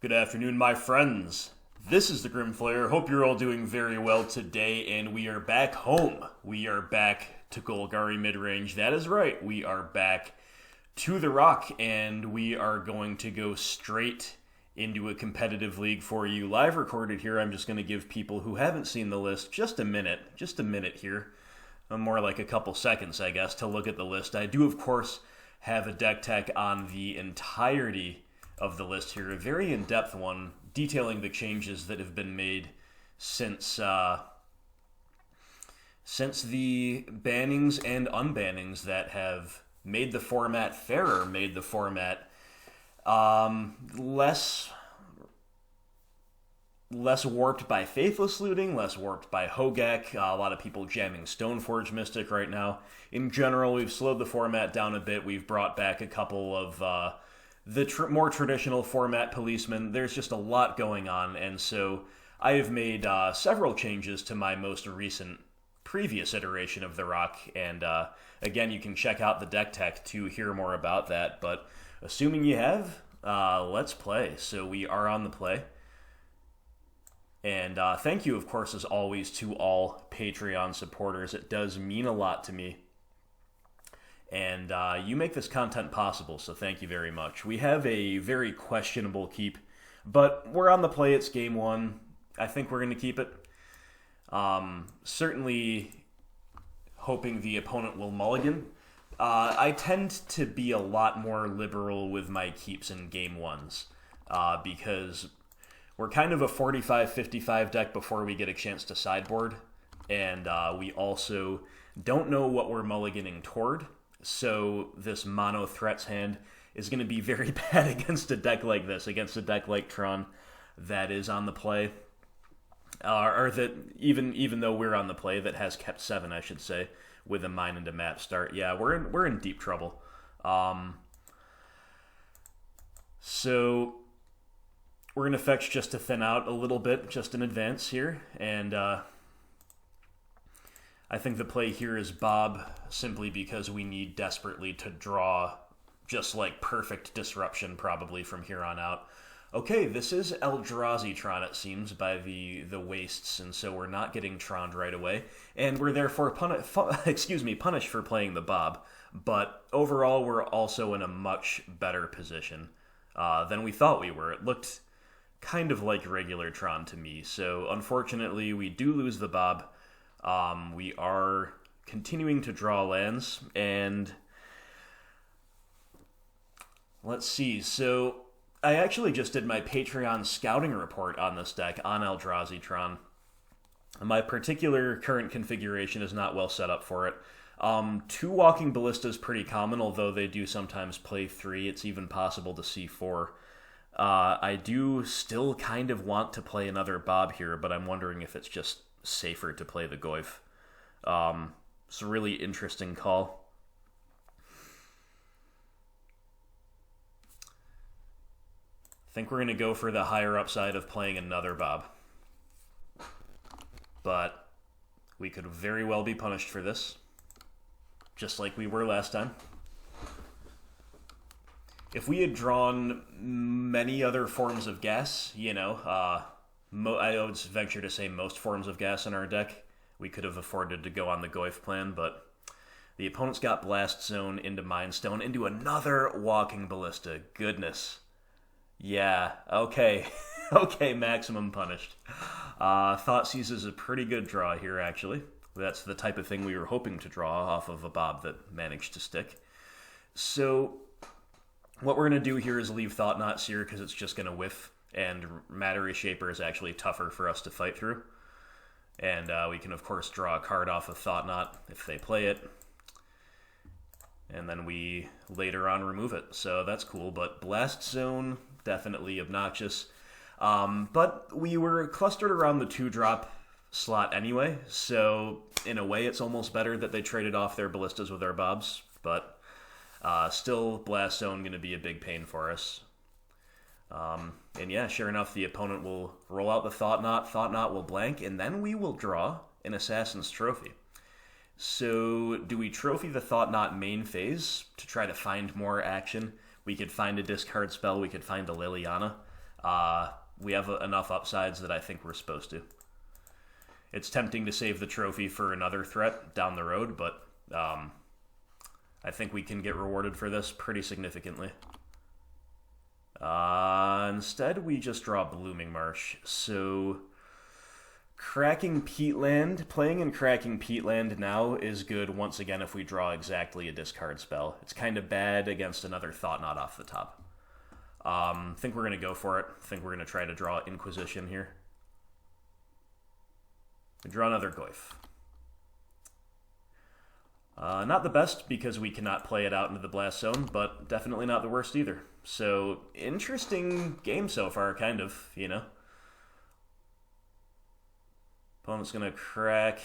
Good afternoon, my friends. This is the Grimflayer. Hope you're all doing very well today, and we are back home. We are back to Golgari Midrange. That is right. We are back to the Rock, and we are going to go straight into a competitive league for you. Live recorded here. I'm just going to give people who haven't seen the list just a minute here. More like a couple seconds, I guess, to look at the list. I do, of course, have a deck tech on the entirety of the list here, a very in-depth one detailing the changes that have been made since the bannings and unbannings that have made the format fairer, made the format less warped by Faithless Looting, less warped by Hogak, a lot of people jamming Stoneforge Mystic right now. In general, we've slowed the format down a bit. We've brought back a couple of the more traditional format policemen. There's just a lot going on, and so I have made several changes to my most recent previous iteration of The Rock, and again, you can check out the deck tech to hear more about that, but assuming you have, let's play. So we are on the play. And thank you, of course, as always, to all Patreon supporters. It does mean a lot to me. And you make this content possible, so thank you very much. We have a very questionable keep, but we're on the play. It's game one. I think we're going to keep it. Certainly hoping the opponent will mulligan. I tend to be a lot more liberal with my keeps in game ones, because we're kind of a 45-55 deck before we get a chance to sideboard, and we also don't know what we're mulliganing toward. So this mono threats hand is going to be very bad against a deck like this, against a deck like Tron that is on the play, or that even though we're on the play, that has kept 7, I should say, with a mine into map start. Yeah, we're in deep trouble. So we're going to fetch just to thin out a little bit, just in advance here, and I think the play here is Bob, simply because we need desperately to draw just like perfect disruption probably from here on out. Okay, this is Eldrazi Tron, it seems, by the wastes, and so we're not getting Troned right away, and we're therefore punished for playing the Bob, but overall we're also in a much better position than we thought we were. It looked kind of like regular Tron to me, so unfortunately we do lose the Bob. We are continuing to draw lands, and let's see. So I actually just did my Patreon scouting report on this deck on Eldrazi Tron. My particular current configuration is not well set up for it. 2 Walking Ballista is pretty common, although they do sometimes play 3. It's even possible to see 4. I do still kind of want to play another Bob here, but I'm wondering if it's just safer to play the Goyf. It's a really interesting call. I think we're going to go for the higher upside of playing another Bob. But we could very well be punished for this, just like we were last time. If we had drawn many other forms of gas, I would venture to say most forms of gas in our deck, we could have afforded to go on the Goyf plan, but the opponent's got Blast Zone into Mind Stone, into another Walking Ballista. Goodness. Yeah, okay. Okay, maximum punished. Thoughtseize is a pretty good draw here, actually. That's the type of thing we were hoping to draw off of a Bob that managed to stick. So what we're going to do here is leave Thought-Knot Seer because it's just going to whiff, and Matter Reshaper is actually tougher for us to fight through. And we can, of course, draw a card off of Thought-Knot if they play it. And then we later on remove it. So that's cool, but Blast Zone, definitely obnoxious. But we were clustered around the 2-drop slot anyway, so in a way it's almost better that they traded off their Ballistas with our Bobs, but still Blast Zone going to be a big pain for us. And yeah, sure enough, the opponent will roll out the Thought-Knot will blank, and then we will draw an Assassin's Trophy. So do we trophy the Thought-Knot main phase to try to find more action? We could find a discard spell, we could find a Liliana. We have enough upsides that I think we're supposed to. It's tempting to save the trophy for another threat down the road, but I think we can get rewarded for this pretty significantly. Instead, we just draw Blooming Marsh. So, Cracking Peatland, playing in Cracking Peatland now is good once again if we draw exactly a discard spell. It's kind of bad against another Thought Knot off the top. I think we're going to go for it. I think we're going to try to draw Inquisition here. We draw another Goyf. Not the best because we cannot play it out into the blast zone, but definitely not the worst either. So, interesting game so far, kind of, you know. Opponent's going to crack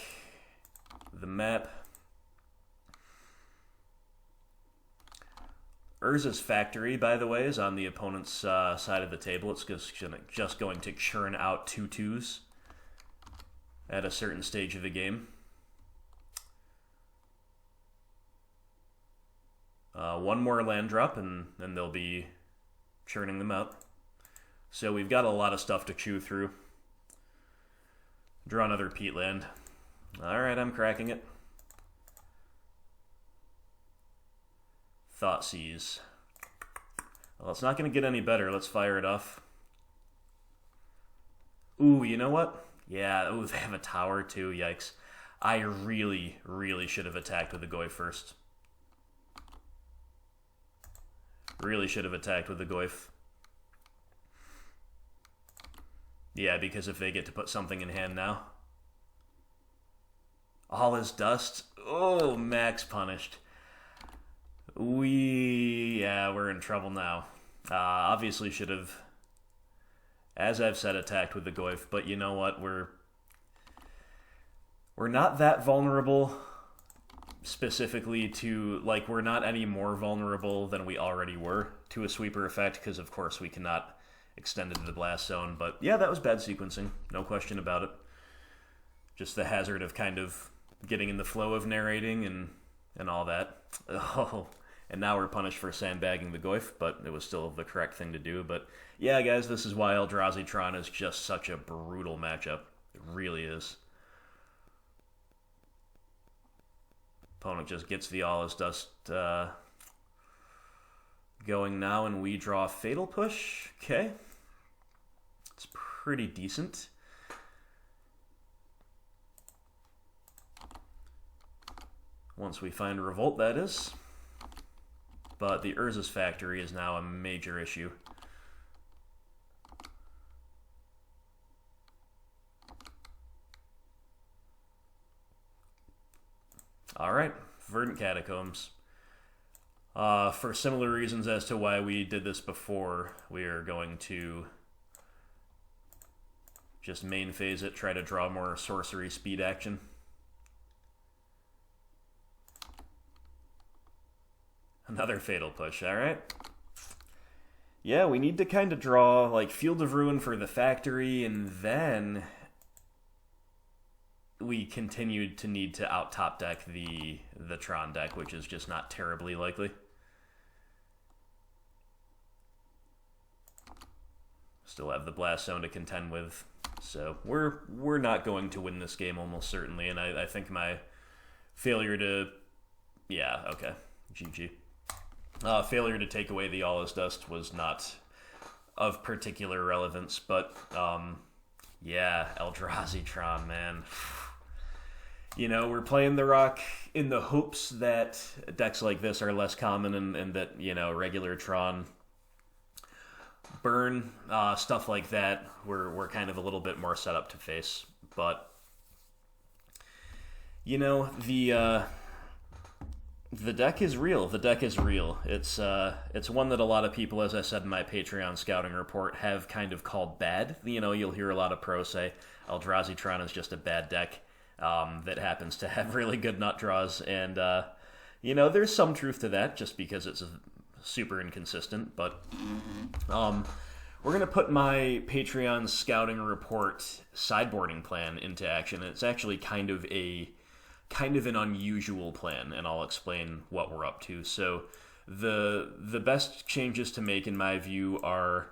the map. Urza's Factory, by the way, is on the opponent's side of the table. It's just going to churn out 2/2s at a certain stage of the game. One more land drop, and they'll be churning them out. So we've got a lot of stuff to chew through. Draw another Peatland. Alright, I'm cracking it. Thoughtseize. Well, it's not going to get any better. Let's fire it off. Ooh, you know what? Yeah, ooh, they have a tower too. Yikes. I really, really should have attacked with the Goyf first. Really should have attacked with the Goyf. Yeah, because if they get to put something in hand now. All is dust. Oh, max punished. Yeah, we're in trouble now. Obviously should have, as I've said, attacked with the Goyf, but you know what? We're not that vulnerable, specifically to, like, we're not any more vulnerable than we already were to a sweeper effect, because of course we cannot extend it to the blast zone, but yeah, that was bad sequencing, no question about it. Just the hazard of kind of getting in the flow of narrating and all that. Oh, and now we're punished for sandbagging the Goyf, but it was still the correct thing to do. But yeah, guys, this is why Eldrazi Tron is just such a brutal matchup. It really is. Opponent just gets the All is Dust going now, and we draw Fatal Push. Okay. It's pretty decent. Once we find Revolt, that is. But the Urza's Factory is now a major issue. Alright, Verdant Catacombs. For similar reasons as to why we did this before, we are going to just main phase it, try to draw more sorcery speed action. Another Fatal Push, alright. Yeah, we need to kind of draw, like, Field of Ruin for the Factory, and then we continued to need to out-top deck the Tron deck, which is just not terribly likely. Still have the Blast Zone to contend with, so we're not going to win this game almost certainly, and I think my failure to... Yeah, okay. GG. Failure to take away the All is Dust was not of particular relevance, but yeah, Eldrazi Tron, man. You know, we're playing the rock in the hopes that decks like this are less common and that, you know, regular Tron, Burn, stuff like that, we're kind of a little bit more set up to face. But, you know, the deck is real. The deck is real. It's one that a lot of people, as I said in my Patreon scouting report, have kind of called bad. You know, you'll hear a lot of pros say Eldrazi Tron is just a bad deck that happens to have really good nut draws. And, you know, there's some truth to that just because it's super inconsistent. But we're going to put my Patreon scouting report sideboarding plan into action. It's actually kind of an unusual plan, and I'll explain what we're up to. So the best changes to make, in my view, are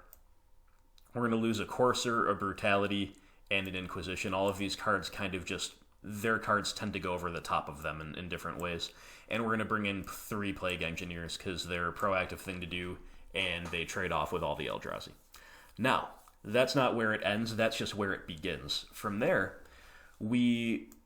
We're going to lose a Courser, a Brutality, and an Inquisition. All of these cards kind of just, their cards tend to go over the top of them in different ways. And we're going to bring in 3 Plague Engineers because they're a proactive thing to do, and they trade off with all the Eldrazi. Now, that's not where it ends, that's just where it begins. From there,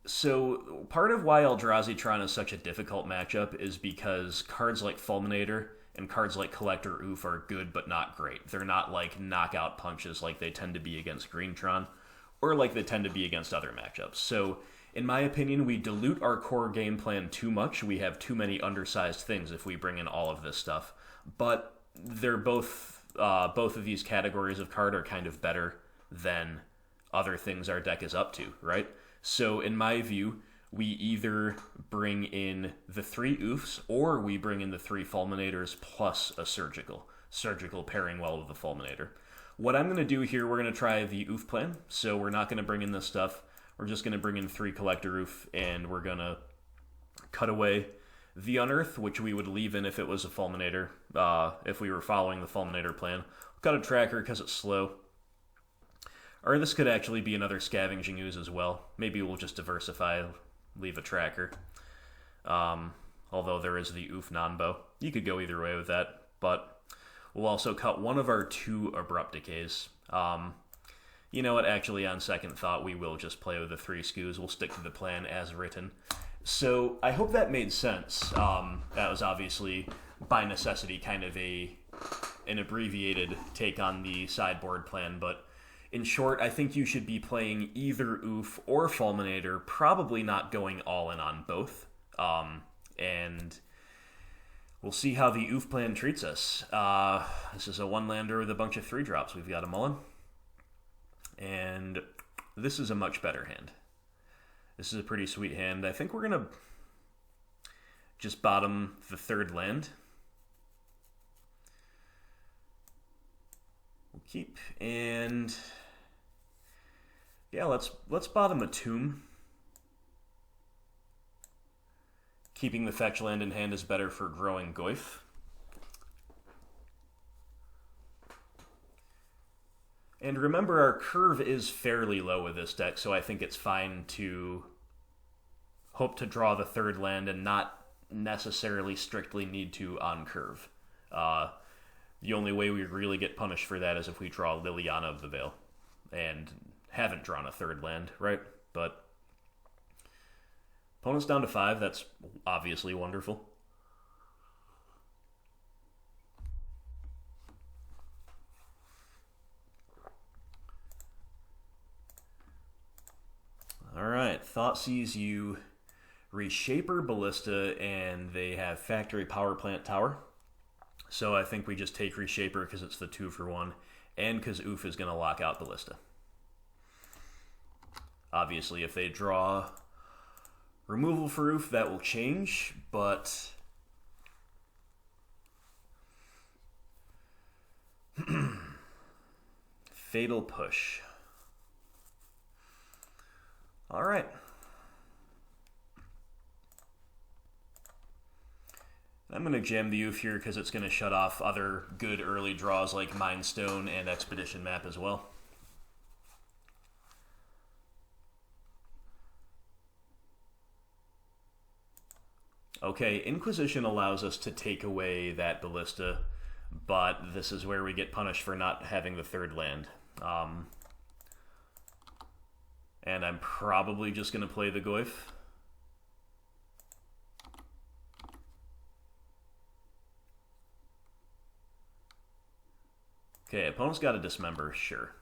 so part of why Eldrazi Tron is such a difficult matchup is because cards like Fulminator and cards like Collector Ouphe are good but not great. They're not like knockout punches like they tend to be against Green Tron, or like they tend to be against other matchups. So, in my opinion, we dilute our core game plan too much. We have too many undersized things if we bring in all of this stuff. But they're both of these categories of card are kind of better than other things our deck is up to, right? So, in my view, we either bring in the 3 Ouphes, or we bring in the 3 Fulminators plus a Surgical. Surgical pairing well with the Fulminator. What I'm going to do here, we're going to try the Ouphe plan. So we're not going to bring in this stuff. We're just going to bring in 3 Collector Ouphe, and we're going to cut away the Unearth, which we would leave in if it was a Fulminator, if we were following the Fulminator plan. We'll cut a Tracker because it's slow. Or this could actually be another Scavenging Ooze as well. Maybe we'll just diversify, leave a Tracker. Although there is the Ouphe non-bow. You could go either way with that, but we'll also cut one of our 2 Abrupt Decays. You know what, actually, on second thought, we will just play with the 3 Scoos. We'll stick to the plan as written. So, I hope that made sense. That was obviously, by necessity, kind of an abbreviated take on the sideboard plan, but in short, I think you should be playing either Ouphe or Fulminator, probably not going all in on both. And we'll see how the Ouphe plan treats us. This is a 1-lander with a bunch of 3-drops. We've got a Mullen. And this is a much better hand. This is a pretty sweet hand. I think we're going to just bottom the 3rd land. We'll keep, and yeah, let's bottom a Tomb. Keeping the fetch land in hand is better for growing Goyf. And remember, our curve is fairly low with this deck, so I think it's fine to hope to draw the 3rd land and not necessarily strictly need to on curve. The only way we really get punished for that is if we draw Liliana of the Veil and haven't drawn a 3rd land, right? But opponent's down to 5, that's obviously wonderful. Alright, Thoughtseize, you Reshaper Ballista, and they have Factory Power Plant Tower. So I think we just take Reshaper because it's the 2-for-1, and because Ouphe is going to lock out Ballista. Obviously, if they draw removal for Ouphe, that will change, but Fatal Push. Alright. I'm going to jam the Ouphe here because it's going to shut off other good early draws like Mind Stone and Expedition Map as well. Okay, Inquisition allows us to take away that Ballista, but this is where we get punished for not having the 3rd land. And I'm probably just going to play the Goyf. Okay, opponent's got a Dismember, sure.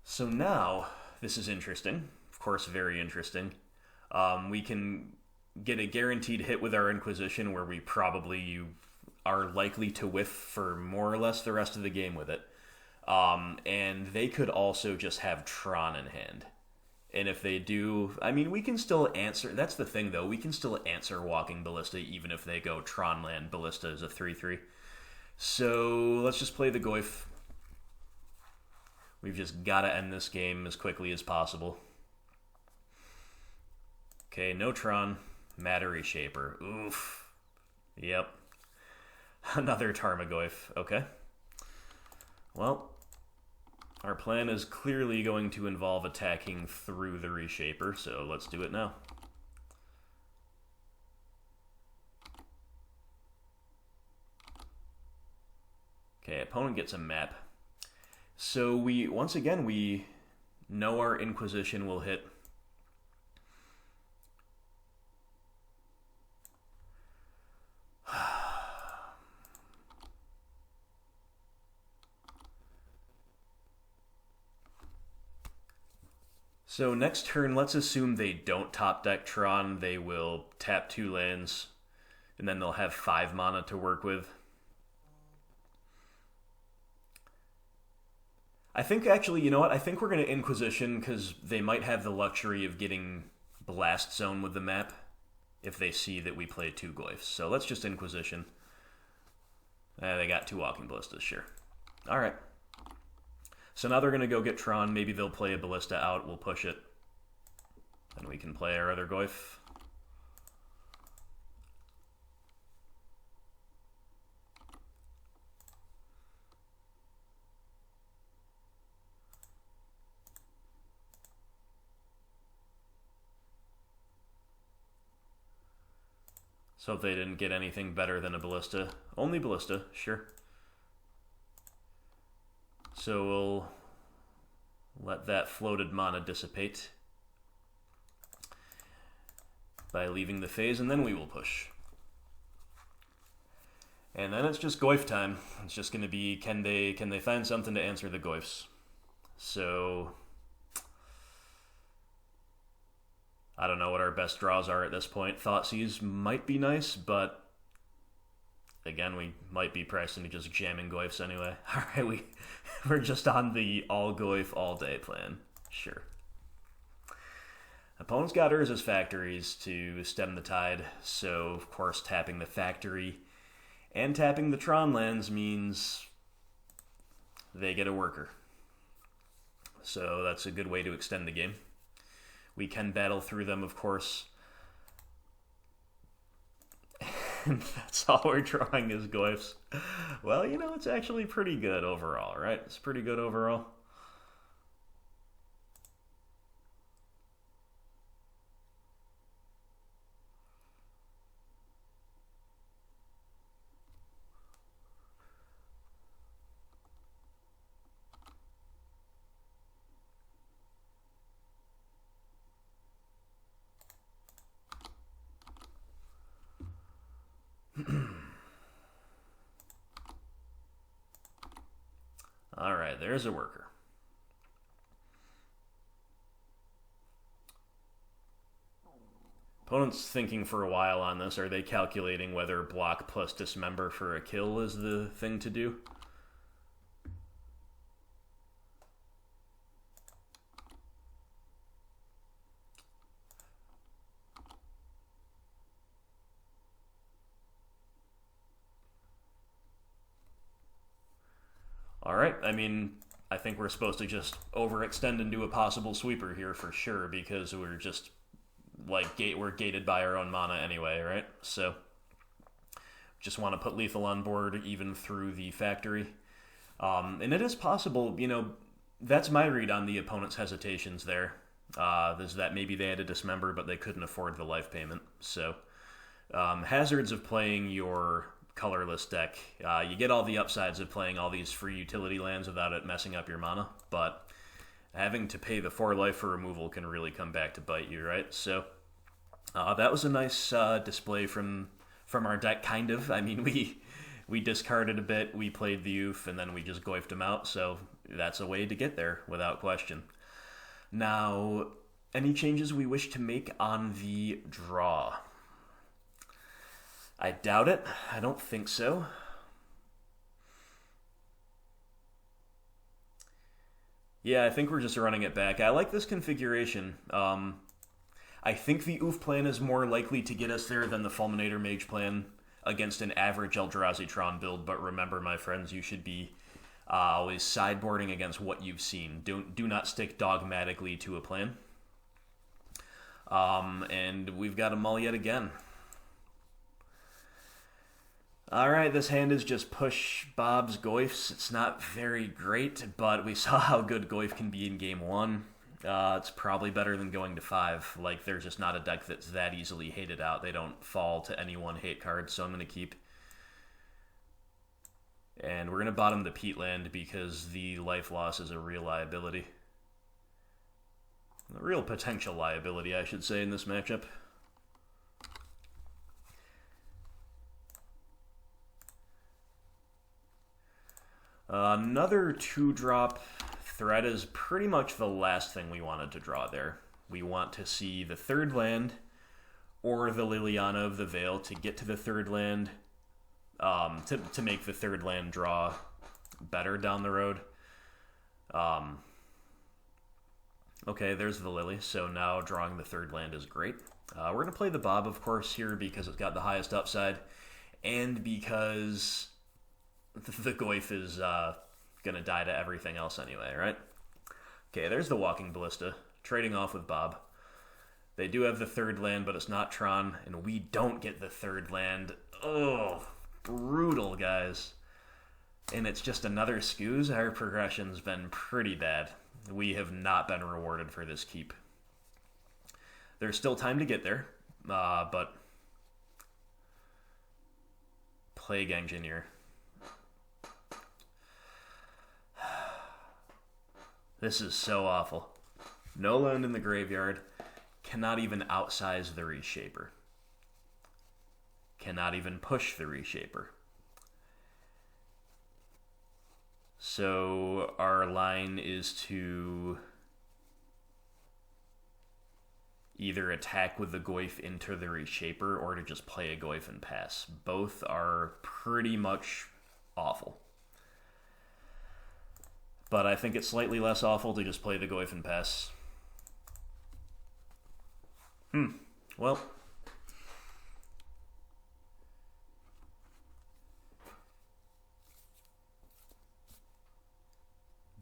So now, this is interesting. Of course, very interesting. We can get a guaranteed hit with our Inquisition where we probably are likely to whiff for more or less the rest of the game with it. And they could also just have Tron in hand. And if they do, I mean, we can still answer. That's the thing, though. We can still answer Walking Ballista even if they go Tron land Ballista as a 3-3. So let's just play the Goyf. We've just got to end this game as quickly as possible. Okay, no Tron. Matter Reshaper. Oof. Yep. Another Tarmogoyf. Okay. Well, our plan is clearly going to involve attacking through the Reshaper, so let's do it now. Okay, opponent gets a map. So once again, we know our Inquisition will hit. So next turn, let's assume they don't top deck Tron. They will tap 2 lands, and then they'll have 5 mana to work with. I think, actually, you know what? I think we're going to Inquisition, because they might have the luxury of getting Blast Zone with the map if they see that we play 2 Glyphs. So let's just Inquisition. They got 2 Walking Ballistas, sure. Alright. So now they're going to go get Tron. Maybe they'll play a Ballista out. We'll push it. And we can play our other Glyph. So if they didn't get anything better than a Ballista. Only Ballista, sure. So we'll let that floated mana dissipate by leaving the phase, and then we will push. And then it's just Goyf time. It's just going to be, can they find something to answer the Goyfs? So I don't know what our best draws are at this point. Thoughtseize might be nice, but again, we might be priced into just jamming Goyfs anyway. Alright, we're just on the all Goyf all day plan. Sure. Opponent's got Urza's Factories to stem the tide, so of course tapping the factory and tapping the Tron lands means they get a worker. So that's a good way to extend the game. We can battle through them, of course. And that's all we're drawing is Goyfs. Well, you know, it's actually pretty good overall, right? It's pretty good overall. Alright, there's a worker. Opponent's thinking for a while on this. Are they calculating whether block plus dismember for a kill is the thing to do? Alright, I mean, I think we're supposed to just overextend into a possible sweeper here for sure, because we're just, like, we're gated by our own mana anyway, right? So, just want to put lethal on board even through the factory. And it is possible, you know, that's my read on the opponent's hesitations there. Is that maybe they had to dismember, but they couldn't afford the life payment. So, hazards of playing your colorless deck. You get all the upsides of playing all these free utility lands without it messing up your mana, but having to pay the 4 life for removal can really come back to bite you, right? So that was a nice display from our deck, kind of. I mean, we discarded a bit, we played the Ouphe, and then we just Goyfed him out, so that's a way to get there, without question. Now, any changes we wish to make on the draw? I doubt it. I don't think so. Yeah, I think we're just running it back. I like this configuration. I think the Ouphe plan is more likely to get us there than the Fulminator Mage plan against an average Eldrazi Tron build, but remember, my friends, you should be always sideboarding against what you've seen. Do not stick dogmatically to a plan. And we've got a mull yet again. Alright, this hand is just push Bob's Goyfs. It's not very great, but we saw how good Goyf can be in game 1. It's probably better than going to 5. Like, there's just not a deck that's that easily hated out. They don't fall to any one hate card, so I'm going to keep. And we're going to bottom the Peatland because the life loss is a real liability. A real potential liability, I should say, in this matchup. Another 2-drop threat is pretty much the last thing we wanted to draw there. We want to see the 3rd land or the Liliana of the Veil to get to the 3rd land, to make the 3rd land draw better down the road. Okay, there's the Lily, so now drawing the 3rd land is great. We're going to play the Bob, of course, here because it's got the highest upside, and because the Goyf is going to die to everything else anyway, right? Okay, there's the Walking Ballista, trading off with Bob. They do have the 3rd land, but it's not Tron, and we don't get the 3rd land. Oh, brutal, guys. And it's just another Scooze. Our progression's been pretty bad. We have not been rewarded for this keep. There's still time to get there, but Plague Engineer. This is so awful. No land in the graveyard. Cannot even outsize the Reshaper. Cannot even push the Reshaper. So our line is to either attack with the Goyf into the Reshaper or to just play a Goyf and pass. Both are pretty much awful. But I think it's slightly less awful to just play the Goyf and pass. Well.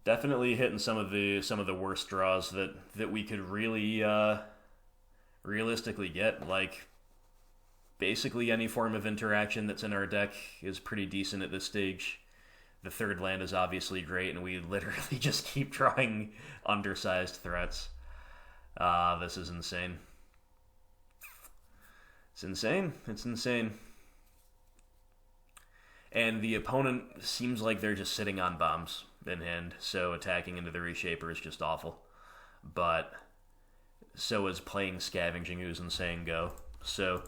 Definitely hitting some of the worst draws that we could really realistically get. Like, basically any form of interaction that's in our deck is pretty decent at this stage. The 3rd land is obviously great, and we literally just keep drawing undersized threats. This is insane. It's insane. It's insane. And the opponent seems like they're just sitting on bombs in hand, so attacking into the Reshaper is just awful. But so is playing Scavenging Ooze and saying go. So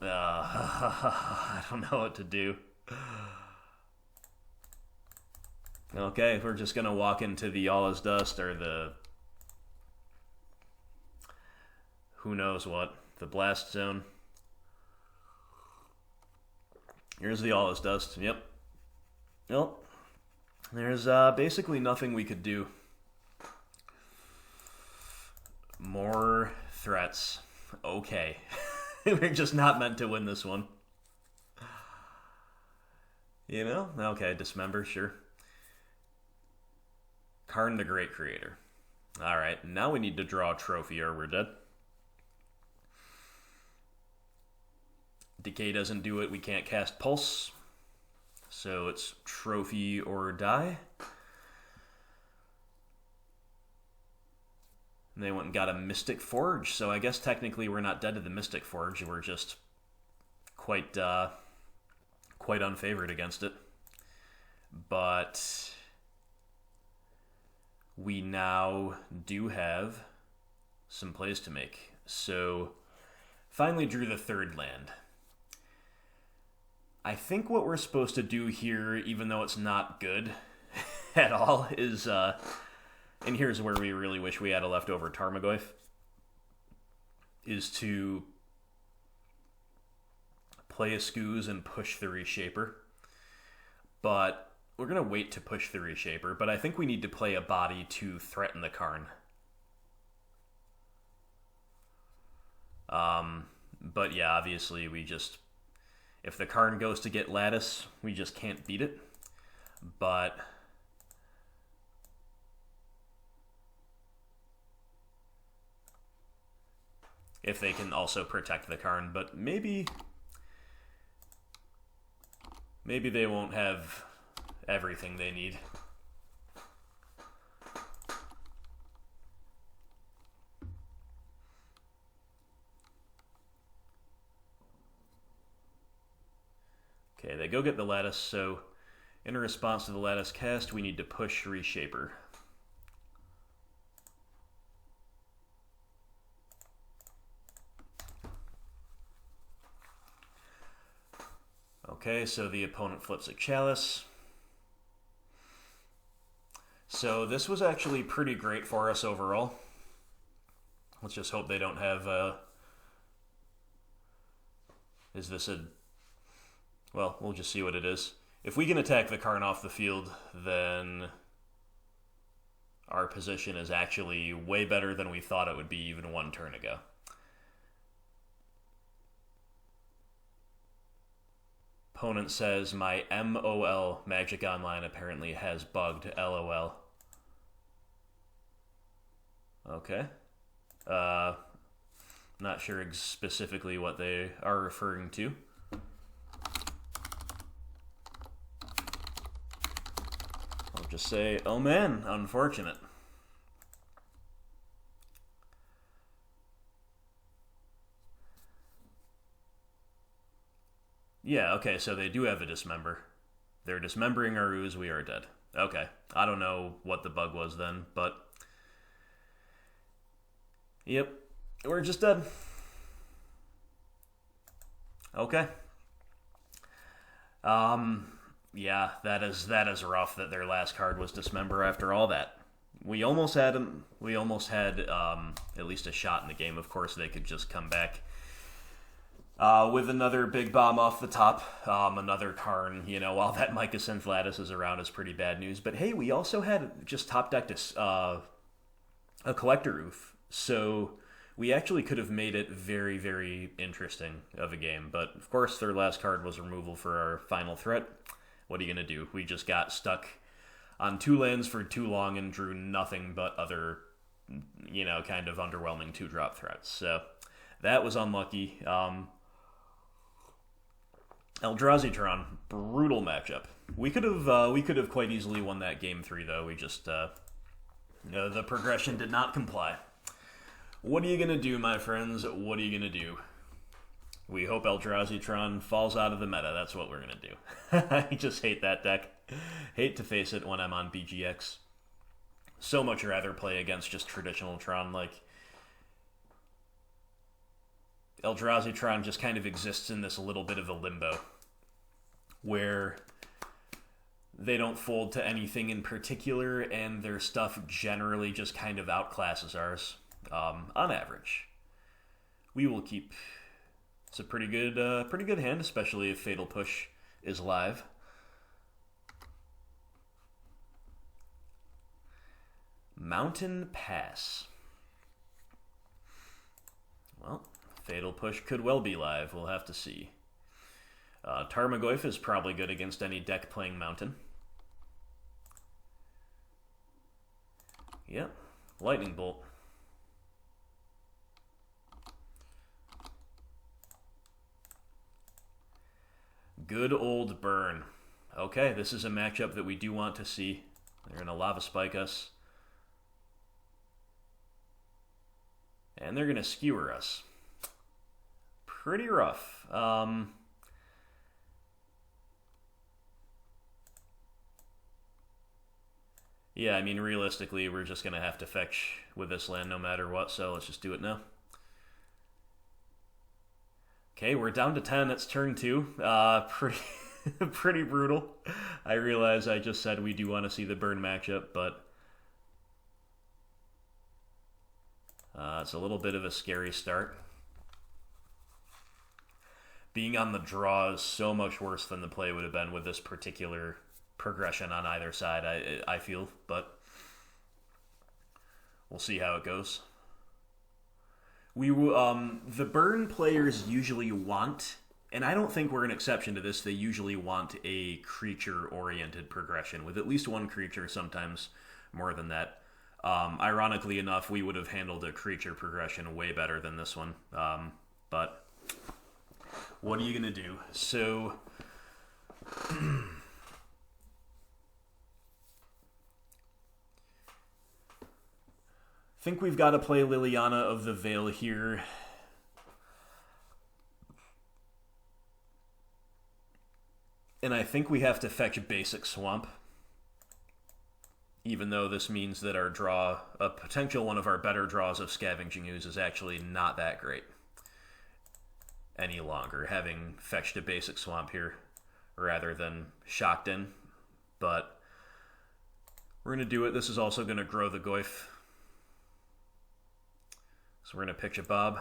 I don't know what to do. Okay, we're just going to walk into the All Is Dust or the who knows what, the Blast Zone. Here's the All Is Dust. Yep. Nope. There's basically nothing we could do. More threats. Okay. We're just not meant to win this one. You know? Okay, Dismember, sure. Karn the Great Creator. Alright, now we need to draw a trophy or we're dead. Decay doesn't do it, we can't cast Pulse. So it's trophy or die. And they went and got a Mystic Forge, so I guess technically we're not dead to the Mystic Forge, we're just quite unfavored against it. But we now do have some plays to make. So finally drew the 3rd land. I think what we're supposed to do here, even though it's not good at all, is and here's where we really wish we had a leftover Tarmogoyf, is to play a Scooze and push the Reshaper. But we're going to wait to push the Reshaper, but I think we need to play a body to threaten the Karn. But yeah, obviously we just, if the Karn goes to get Lattice, we just can't beat it. But if they can also protect the Karn, but maybe they won't have everything they need. Okay, they go get the Lattice, so in response to the Lattice cast, we need to push Reshaper. Okay, so the opponent flips a Chalice. So this was actually pretty great for us overall. Let's just hope they don't have is this a... Well, we'll just see what it is. If we can attack the Karn off the field, then our position is actually way better than we thought it would be even one turn ago. Opponent says, my MOL, Magic Online, apparently has bugged, LOL. Okay. Not sure specifically what they are referring to. I'll just say, oh man, unfortunate. Yeah, okay, so they do have a Dismember. They're dismembering our Ooze, we are dead. Okay, I don't know what the bug was then, but... Yep, we're just dead. Okay. Yeah, that is rough that their last card was Dismember after all that. We almost had them. We almost had at least a shot in the game. Of course, they could just come back with another big bomb off the top, another Karn. You know, while that Mycosynth Lattice is around is pretty bad news. But hey, we also had just top decked a Collector Ouphe, so we actually could have made it very, very interesting of a game. But of course, their last card was removal for our final threat. What are you going to do? We just got stuck on 2 lands for too long and drew nothing but other, you know, kind of underwhelming 2-drop threats. So that was unlucky. Eldrazi Tron, brutal matchup. We could have quite easily won that game 3 though. We just the progression did not comply. What are you going to do, my friends? What are you going to do? We hope Eldrazi Tron falls out of the meta. That's what we're going to do. I just hate that deck. Hate to face it when I'm on BGX. So much rather play against just traditional Tron. Like, Eldrazi Tron just kind of exists in this little bit of a limbo where they don't fold to anything in particular, and their stuff generally just kind of outclasses ours, on average. We will keep... It's a pretty good hand, especially if Fatal Push is live. Mountain Pass. Well, Fatal Push could well be live. We'll have to see. Tarmogoyf is probably good against any deck playing Mountain. Yep. Lightning Bolt. Good old Burn. Okay, this is a matchup that we do want to see. They're going to Lava Spike us. And they're going to Skewer us. Pretty rough. Yeah, I mean, realistically, we're just going to have to fetch with this land no matter what, so let's just do it now. Okay, we're down to 10. It's turn 2. Pretty brutal. I realize I just said we do want to see the Burn matchup, but it's a little bit of a scary start. Being on the draw is so much worse than the play would have been with this particular progression on either side, I feel, but we'll see how it goes. The Burn players usually want, and I don't think we're an exception to this, they usually want a creature-oriented progression with at least one creature, sometimes more than that. Ironically enough, we would have handled a creature progression way better than this one. But what are you going to do? So think we've got to play Liliana of the Veil here. And I think we have to fetch Basic Swamp. Even though this means that our draw, a potential one of our better draws of Scavenging Ooze is actually not that great any longer, having fetched a Basic Swamp here rather than Shocked In. But we're going to do it. This is also going to grow the Goyf. So we're going to pitch a Bob.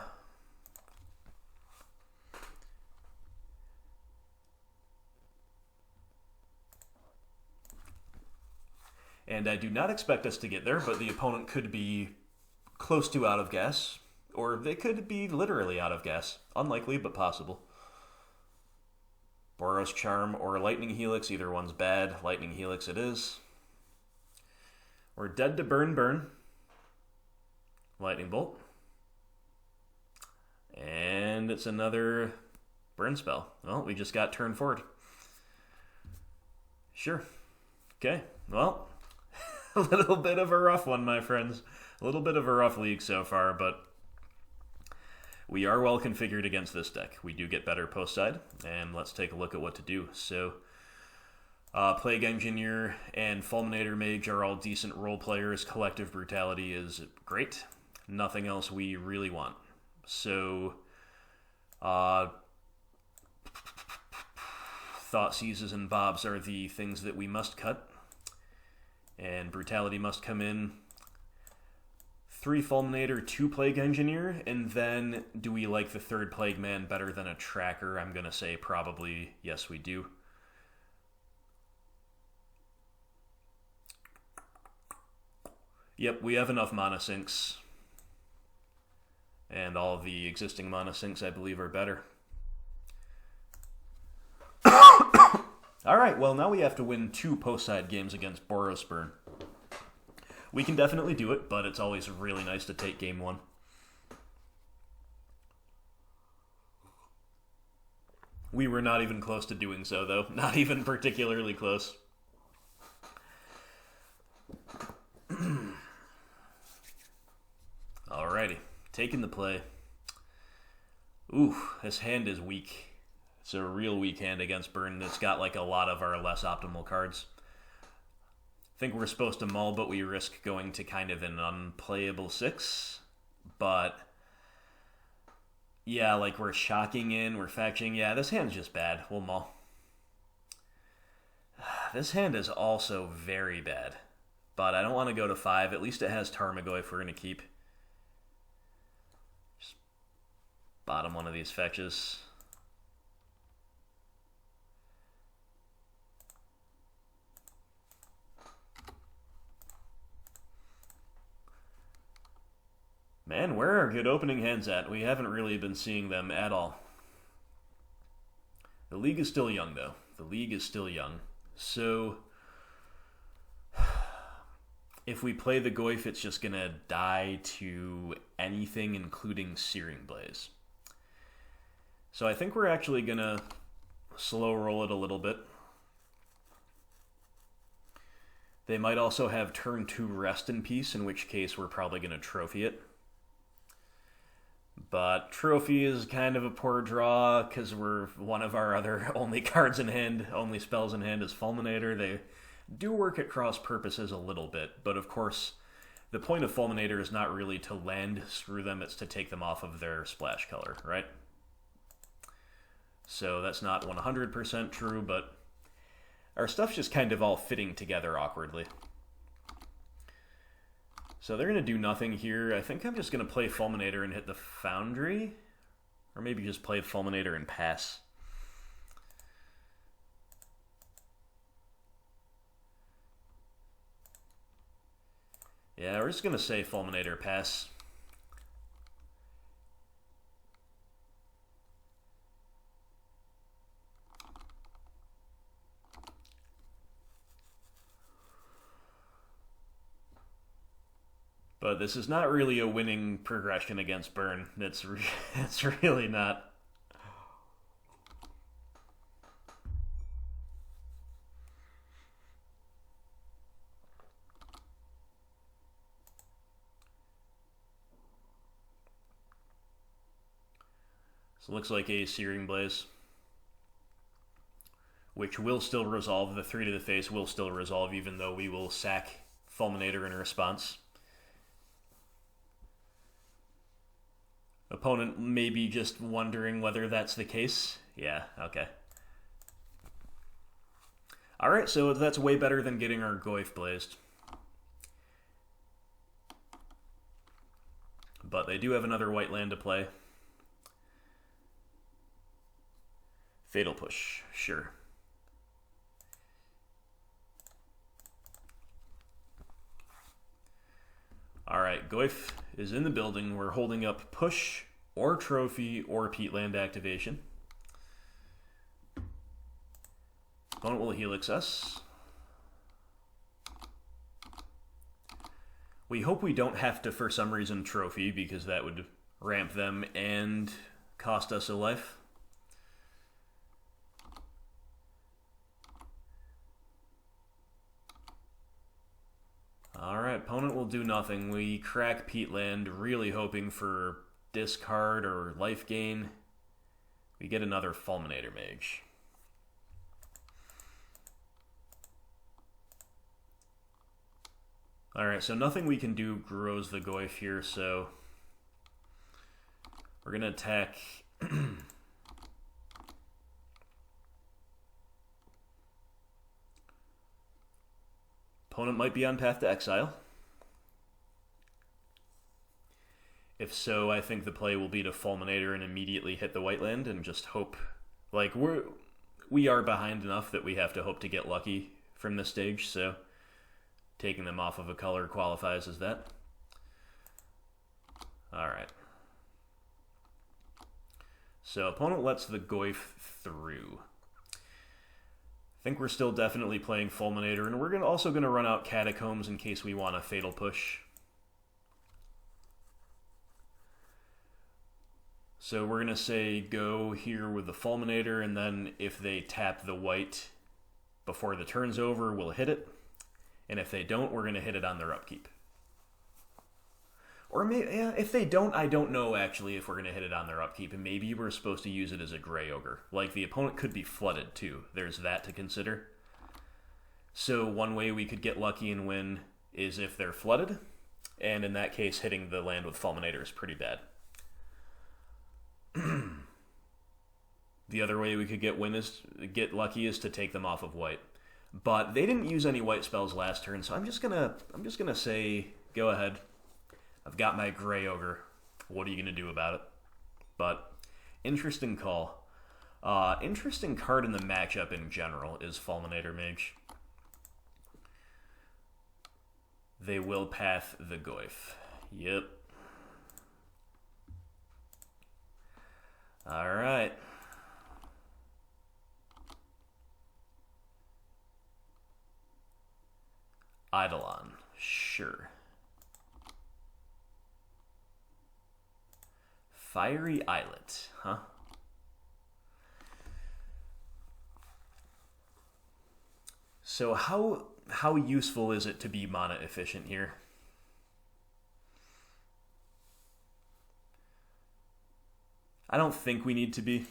And I do not expect us to get there, but the opponent could be close to out of gas, or they could be literally out of gas. Unlikely, but possible. Boros Charm or Lightning Helix, either one's bad. Lightning Helix it is. We're dead to burn. Lightning Bolt. And it's another burn spell. Well, we just got turn forward. Sure. Okay, well, a little bit of a rough one, my friends. A little bit of a rough league so far, but we are well configured against this deck. We do get better post side, and let's take a look at what to do. So, Plague Engineer and Fulminator Mage are all decent role players. Collective Brutality is great. Nothing else we really want. So, Thoughtseizes and Bobs are the things that we must cut. And Brutality must come in. 3 Fulminator, 2 Plague Engineer, and then do we like the 3rd Plague Man better than a Tracker? I'm going to say probably yes we do. Yep, we have enough mana sinks. And all of the existing mana sinks, I believe, are better. Alright, well, now we have to win 2 post-side games against Boros Burn. We can definitely do it, but it's always really nice to take game 1. We were not even close to doing so, though. Not even particularly close. Alrighty, taking the play. Ooh, this hand is weak. It's a real weak hand against Burn. It's got like a lot of our less optimal cards. I think we're supposed to mull, but we risk going to kind of an unplayable 6. But yeah, like we're shocking in, we're fetching. Yeah, this hand's just bad. We'll mull. This hand is also very bad. But I don't want to go to 5. At least it has Tarmogoyf we're going to keep. Just bottom one of these fetches. Man, where are good opening hands at? We haven't really been seeing them at all. The league is still young, though. The league is still young. So, if we play the Goyf, it's just going to die to anything, including Searing Blaze. So I think we're actually going to slow roll it a little bit. They might also have turn 2 Rest in Peace, in which case we're probably going to trophy it. But Trophy is kind of a poor draw because we're one of our other only cards in hand, only spells in hand is Fulminator. They do work at cross purposes a little bit, but of course the point of Fulminator is not really to land screw them, it's to take them off of their splash color, right? So that's not 100% true, but our stuff's just kind of all fitting together awkwardly. So they're going to do nothing here. I think I'm just going to play Fulminator and hit the Foundry. Or maybe just play Fulminator and pass. Yeah, we're just going to say Fulminator, pass. But this is not really a winning progression against Burn. It's really not. So it looks like a Searing Blaze, which will still resolve. The 3 to the face will still resolve, even though we will sack Fulminator in response. Opponent may be just wondering whether that's the case. Yeah, okay. Alright, so that's way better than getting our Goyf blazed. But they do have another white land to play. Fatal Push, sure. Alright, Goyf is in the building. We're holding up Push, or Trophy, or Peatland activation. Opponent will Helix us. We hope we don't have to, for some reason, Trophy, because that would ramp them and cost us a life. Alright, opponent will do nothing. We crack Peatland, really hoping for discard or life gain. We get another Fulminator Mage. Alright, so nothing we can do grows the Goyf here, so we're going to attack. Opponent might be on path to exile. If so, I think the play will be to Fulminator and immediately hit the white land and just hope. Like, we are behind enough that we have to hope to get lucky from this stage, so taking them off of a color qualifies as that. Alright. So opponent lets the Goyf through. I think we're still definitely playing Fulminator, and we're also going to run out Catacombs in case we want a Fatal Push. So we're going to say go here with the Fulminator, and then if they tap the white before the turn's over, we'll hit it. And if they don't, we're going to hit it on their upkeep. Or maybe, yeah, if they don't, I don't know actually if we're going to hit it on their upkeep, and maybe we're supposed to use it as a Grey Ogre. Like, the opponent could be flooded too. There's that to consider. So one way we could get lucky and win is if they're flooded, and in that case, hitting the land with Fulminator is pretty bad. The other way we could get lucky is to take them off of white. But they didn't use any white spells last turn, so I'm just gonna say, go ahead. I've got my Grey Ogre. What are you gonna do about it? But interesting call. Interesting card in the matchup in general is Fulminator Mage. They will path the Goyf. Yep. Alright. Eidolon. Sure. Fiery Islet, huh? So how useful is it to be mana efficient here? I don't think we need to be.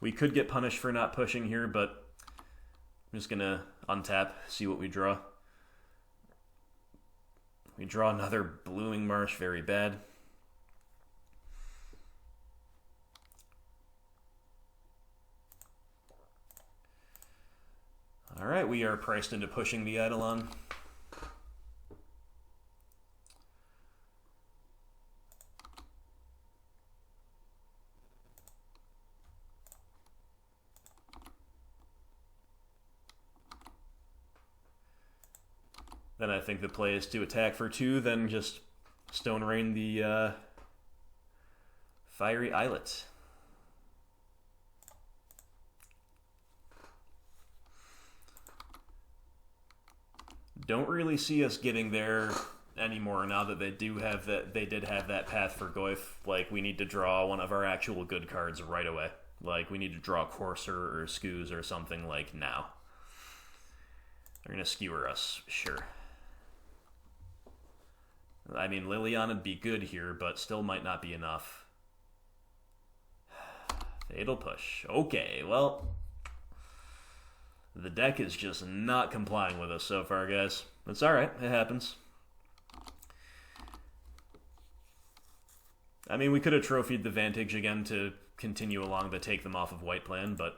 We could get punished for not pushing here, but I'm just gonna untap, see what we draw. We draw another Blooming Marsh, very bad. Alright, we are priced into pushing the Eidolon. Then I think the play is to attack for 2, then just Stone Rain the Fiery Islet. Don't really see us getting there anymore now that they did have that path for Goyf. Like, we need to draw one of our actual good cards right away. Like, we need to draw Courser or Scooze or something, like, now. They're going to skewer us, sure. I mean, Liliana'd be good here, but still might not be enough. Fatal Push. Okay, well, the deck is just not complying with us so far, guys. It's alright, it happens. I mean, we could have trophied the Vantage again to continue along the take them off of white plan, but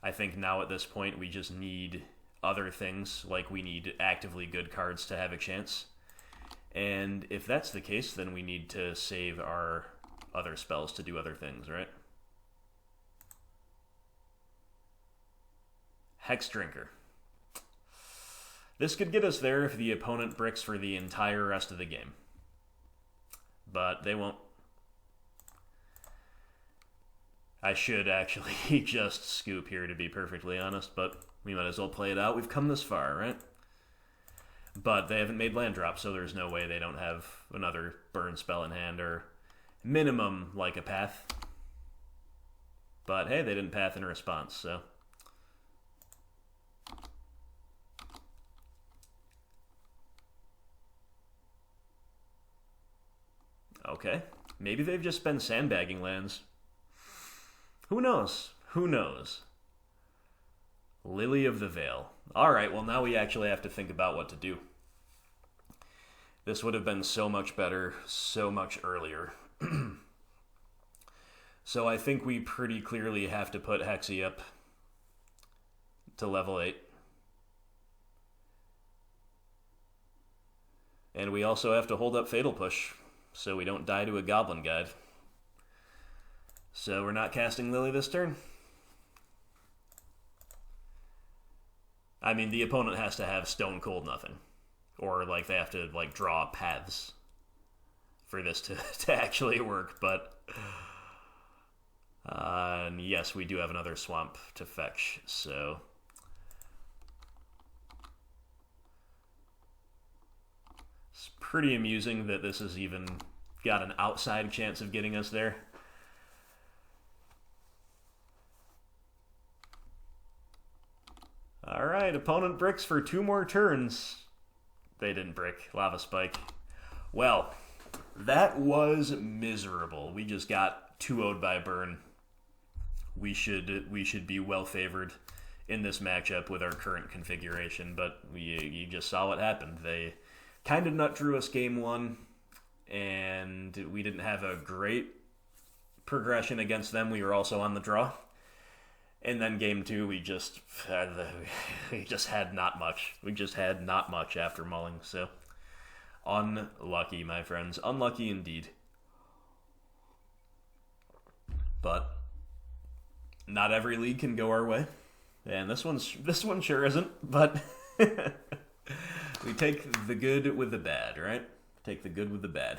I think now at this point we just need other things, like we need actively good cards to have a chance. And if that's the case, then we need to save our other spells to do other things, right? Hexdrinker. This could get us there if the opponent bricks for the entire rest of the game. But they won't. I should actually just scoop here, to be perfectly honest, but we might as well play it out. We've come this far, right? But they haven't made land drop, so there's no way they don't have another burn spell in hand, or minimum, like a path. But hey, they didn't path in response, so... Okay, maybe they've just been sandbagging lands. Who knows? Who knows? Lily of the Veil. Alright, well now we actually have to think about what to do. This would have been so much better, so much earlier. So I think we pretty clearly have to put Hexy up to level 8. And we also have to hold up Fatal Push, so we don't die to a Goblin Guide. So we're not casting Lily this turn. I mean, the opponent has to have Stone Cold Nothing. Or, like, they have to, like, draw paths for this to actually work, but... and yes, we do have another swamp to fetch, so... It's pretty amusing that this has even got an outside chance of getting us there. Alright, opponent bricks for 2 more turns. They didn't brick. Lava Spike. Well, that was miserable. We just got 2-0'd by Burn. We should be well favored in this matchup with our current configuration, but you just saw what happened. They kind of nut drew us game 1, and we didn't have a great progression against them. We were also on the draw. And then game 2, we just had not much. We just had not much after mulling, so unlucky, my friends. Unlucky indeed. But not every league can go our way. And this one sure isn't, but we take the good with the bad, right? Take the good with the bad.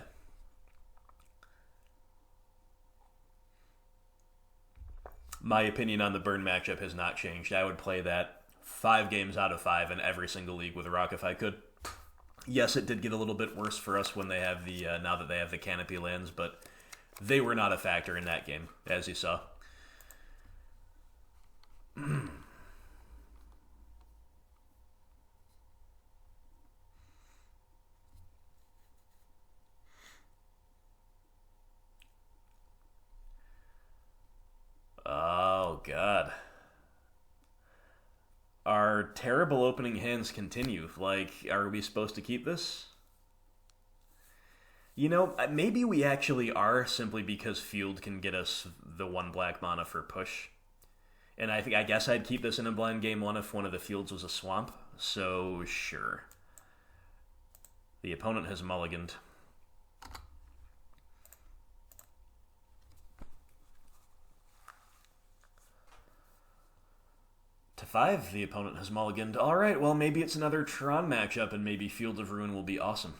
My opinion on the Burn matchup has not changed. I would play that 5 games out of 5 in every single league with a Rock if I could. Yes, it did get a little bit worse for us when they have the now that they have the Canopy lands, but they were not a factor in that game, as you saw. Oh, God. Our terrible opening hands continue. Like, are we supposed to keep this? You know, maybe we actually are, simply because Field can get us the 1 black mana for push. And I guess I'd keep this in a blind game 1 if one of the fields was a swamp. So, sure. The opponent has mulliganed. To 5, the opponent has mulliganed. Alright, well, maybe it's another Tron matchup, and maybe Field of Ruin will be awesome.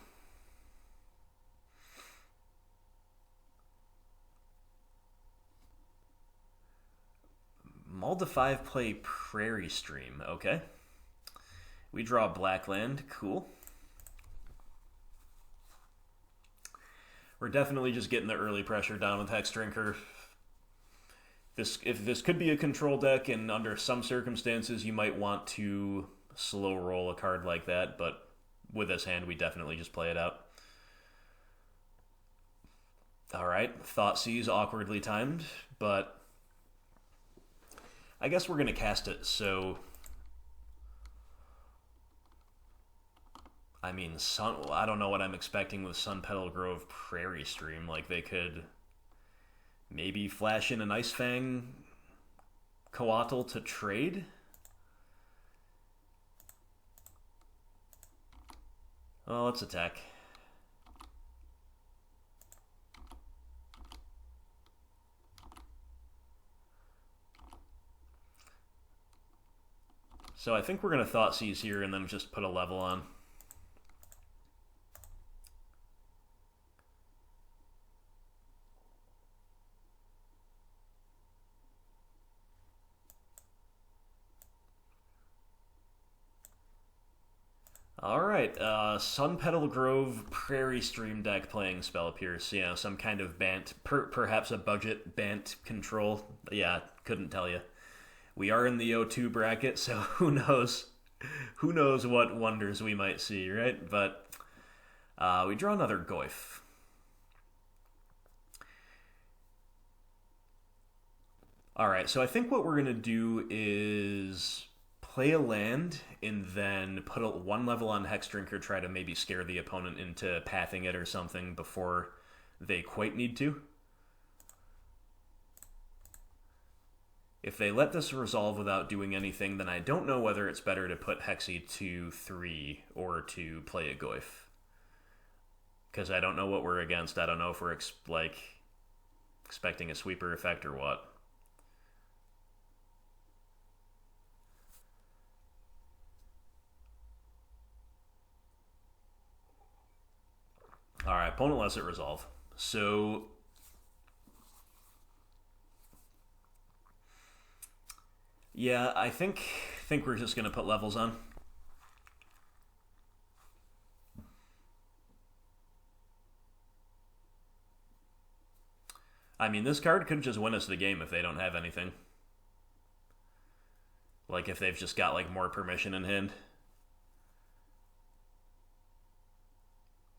Mull to 5 play Prairie Stream, okay. We draw black land, cool. We're definitely just getting the early pressure down with Hexdrinker. If this could be a control deck, and under some circumstances you might want to slow roll a card like that, but with this hand we definitely just play it out. Alright, Thoughtseize awkwardly timed, but I guess we're going to cast it, so... I mean, I don't know what I'm expecting with Sunpetal Grove Prairie Stream. Like, they could maybe flash in an Ice Fang Coatl to trade? Well, let's attack. So I think we're going to Thoughtseize here and then just put a level on. Alright, Sunpetal Grove Prairie Stream deck playing Spell Pierce. You know, some kind of Bant, perhaps a budget Bant control. Yeah, couldn't tell you. We are in the O2 bracket, so who knows? Who knows what wonders we might see, right? But we draw another Goyf. Alright, so I think what we're going to do is play a land and then put one level on Hexdrinker, try to maybe scare the opponent into pathing it or something before they quite need to. If they let this resolve without doing anything, then I don't know whether it's better to put Hexy to 3 or to play a Goyf. Because I don't know what we're against. I don't know if we're expecting a sweeper effect or what. Alright, opponent lets it resolve. So... yeah, I think we're just going to put levels on. I mean, this card could just win us the game if they don't have anything. Like, if they've just got, like, more permission in hand.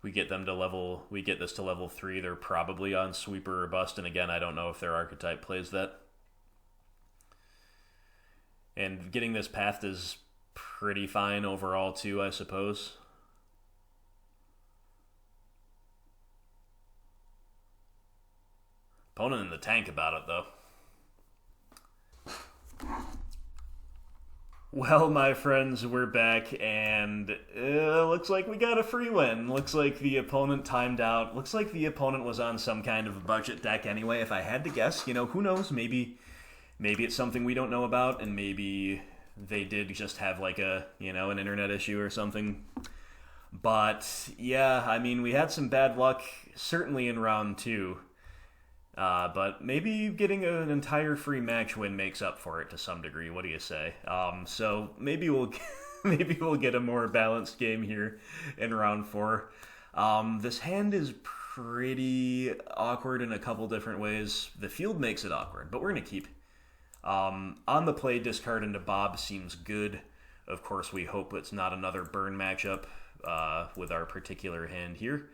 We get this to level 3, they're probably on Sweeper or Bust, and again, I don't know if their archetype plays that. And getting this pathed is pretty fine overall, too, I suppose. Opponent in the tank about it, though. Well, my friends, we're back, and looks like we got a free win. Looks like the opponent timed out. Looks like the opponent was on some kind of budget deck anyway. If I had to guess, you know, who knows? Maybe it's something we don't know about, and maybe they did just have, like, an internet issue or something. But, yeah, I mean, we had some bad luck, certainly in round 2. But maybe getting an entire free match win makes up for it to some degree. What do you say? So maybe we'll get a more balanced game here in round 4. This hand is pretty awkward in a couple different ways. The field makes it awkward, but we're going to keep. On the play, discard into Bob seems good. Of course, we hope it's not another burn matchup with our particular hand here.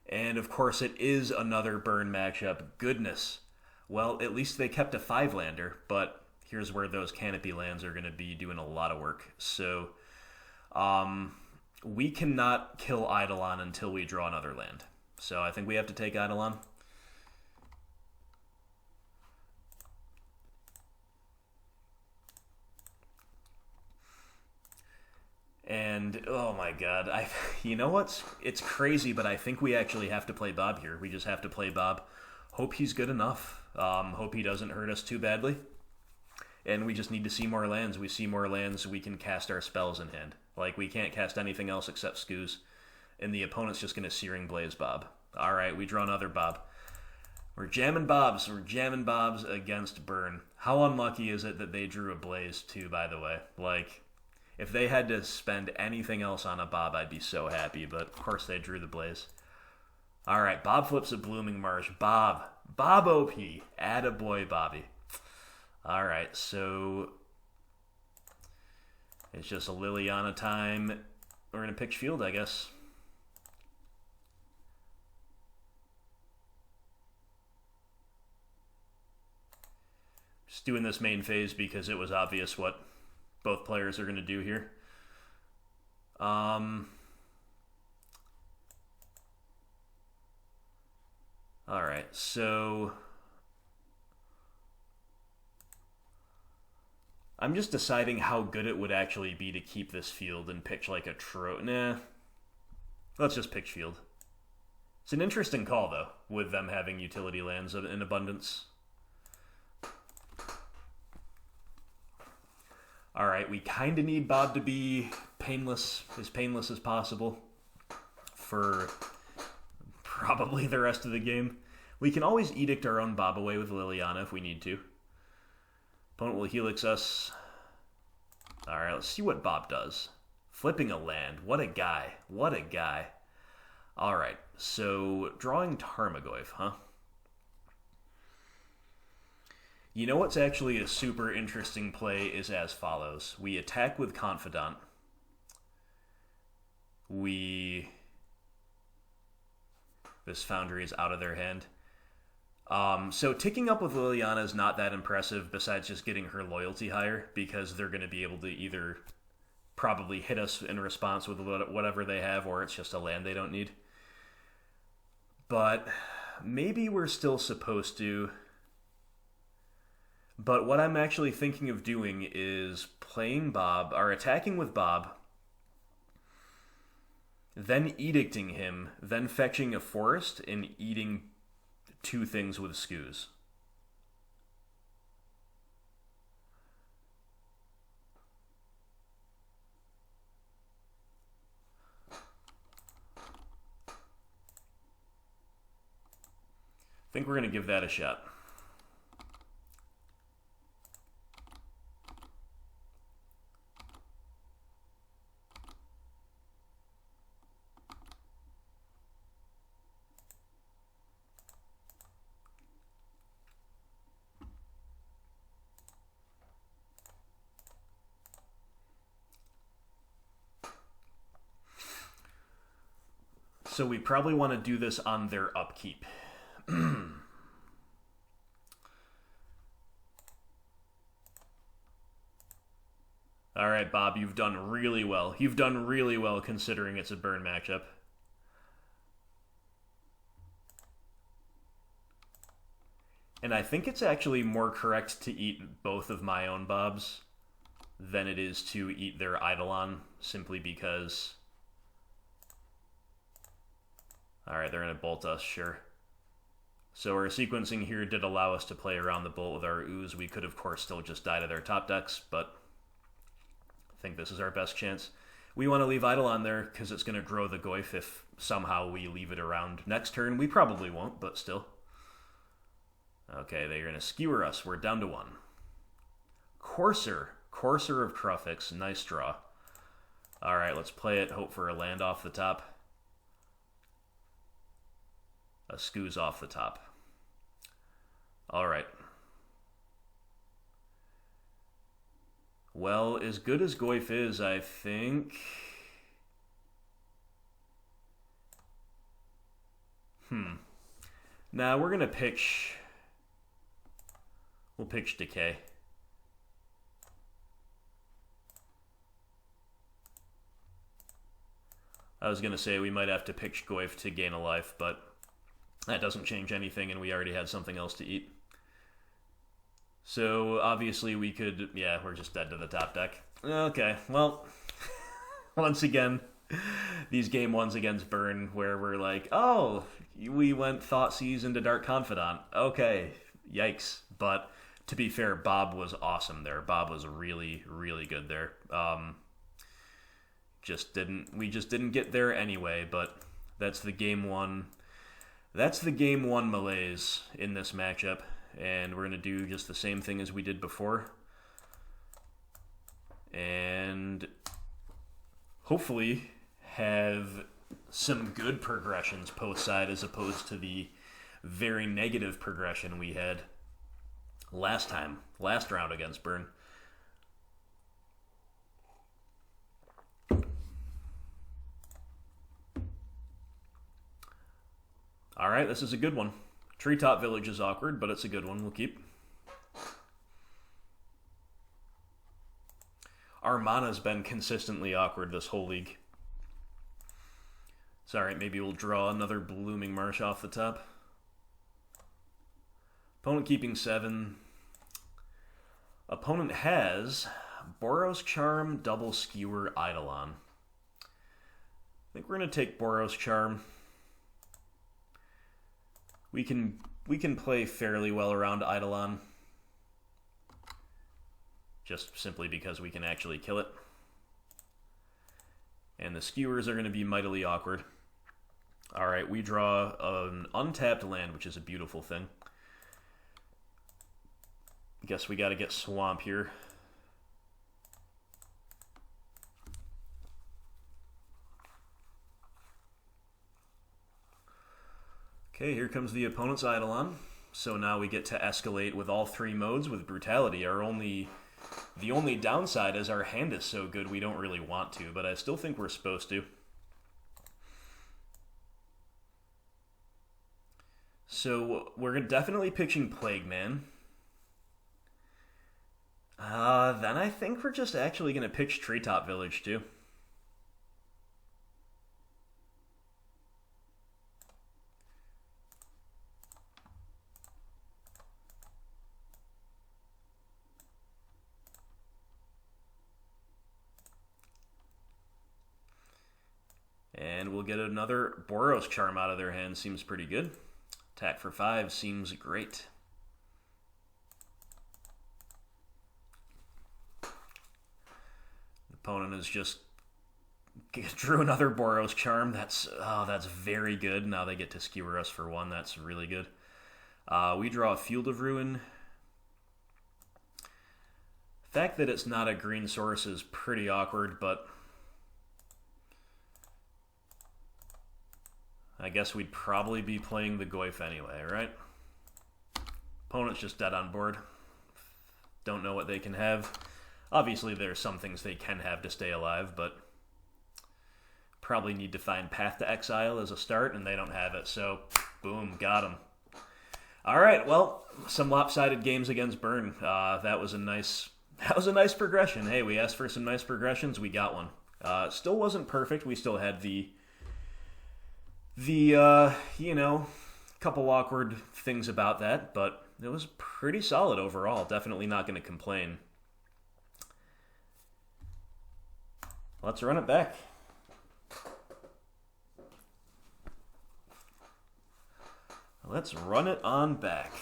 And, of course, it is another burn matchup. Goodness. Well, at least they kept a 5-lander, but here's where those canopy lands are going to be doing a lot of work. So, we cannot kill Eidolon until we draw another land. So I think we have to take Eidolon. And, oh my god, you know what? It's crazy, but I think we actually have to play Bob here. We just have to play Bob. Hope he's good enough. Hope he doesn't hurt us too badly. And we just need to see more lands. We see more lands, we can cast our spells in hand. Like, we can't cast anything else except Skoos. And the opponent's just going to Searing Blaze Bob. Alright, we draw another Bob. We're jamming Bobs. We're jamming Bobs against Burn. How unlucky is it that they drew a Blaze, too, by the way? Like... if they had to spend anything else on a Bob, I'd be so happy, but of course they drew the Blaze. Alright, Bob flips a Blooming Marsh. Bob OP. Attaboy, Bobby. Alright, so it's just a Liliana time. We're going to pitch field, I guess. Just doing this main phase because it was obvious what both players are going to do here. Alright, so I'm just deciding how good it would actually be to keep this field and pitch like a Nah, let's just pitch field. It's an interesting call, though, with them having utility lands in abundance. Alright, we kind of need Bob to be painless as possible for probably the rest of the game. We can always edict our own Bob away with Liliana if we need to. Opponent will helix us. Alright, let's see what Bob does. Flipping a land. What a guy. What a guy. Alright, so drawing Tarmogoyf, huh? You know what's actually a super interesting play is as follows. We attack with Confidant. This Foundry is out of their hand. So ticking up with Liliana is not that impressive besides just getting her loyalty higher because they're going to be able to either probably hit us in response with whatever they have or it's just a land they don't need. But maybe we're still supposed to. But what I'm actually thinking of doing is playing Bob, or attacking with Bob, then edicting him, then fetching a forest and eating 2 things with Scooze. I think we're going to give that a shot. So we probably want to do this on their upkeep. Alright, Bob, you've done really well. You've done really well considering it's a burn matchup. And I think it's actually more correct to eat both of my own Bobs than it is to eat their Eidolon, simply because... Alright, they're going to bolt us, sure. So our sequencing here did allow us to play around the bolt with our Ooze. We could, of course, still just die to their top decks, but I think this is our best chance. We want to leave Eidolon there because it's going to grow the Goyf if somehow we leave it around next turn. We probably won't, but still. Okay, they're going to skewer us. We're down to 1. Courser of Kruphix. Nice draw. Alright, let's play it. Hope for a land off the top. A Scooze off the top. Alright. Well, as good as Goyf is, I think... Nah, we're going to pitch... We'll pitch Decay. I was going to say we might have to pitch Goyf to gain a life, but... That doesn't change anything, and we already had something else to eat. So, obviously, we could... Yeah, we're just dead to the top deck. Okay, well, once again, these game ones against Burn, where we're like, oh, we went Thoughtseize into Dark Confidant. Okay, yikes. But, to be fair, Bob was awesome there. Bob was really, really good there. We just didn't get there anyway, but that's the game one... That's the game 1 malaise in this matchup, and we're going to do just the same thing as we did before. And hopefully have some good progressions post-side as opposed to the very negative progression we had last round against Burn. Alright, this is a good one. Treetop Village is awkward, but it's a good one. We'll keep. Our mana's been consistently awkward this whole league. It's alright, maybe we'll draw another Blooming Marsh off the top. Opponent keeping 7. Opponent has Boros Charm, Double Skewer, Eidolon. I think we're going to take Boros Charm. We can play fairly well around Eidolon. Just simply because we can actually kill it. And the skewers are going to be mightily awkward. Alright, we draw an untapped land, which is a beautiful thing. Guess we got to get Swamp here. Okay, here comes the opponent's Eidolon. So now we get to escalate with all 3 modes with Brutality. The only downside is our hand is so good we don't really want to, but I still think we're supposed to. So we're definitely pitching Plague Man. Then I think we're just actually going to pitch Treetop Village too. And we'll get another Boros Charm out of their hand. Seems pretty good. Attack for 5 seems great. The opponent is just drew another Boros Charm. That's very good. Now they get to skewer us for 1. That's really good. We draw a Field of Ruin. The fact that it's not a green source is pretty awkward, but I guess we'd probably be playing the Goyf anyway, right? Opponent's just dead on board. Don't know what they can have. Obviously, there's some things they can have to stay alive, but probably need to find Path to Exile as a start, and they don't have it, so boom, got them. All right, well, some lopsided games against Burn. That was a nice progression. Hey, we asked for some nice progressions. We got one. Still wasn't perfect. We still had the couple awkward things about that, but it was pretty solid overall. Definitely not going to complain. Let's run it back. Let's run it on back.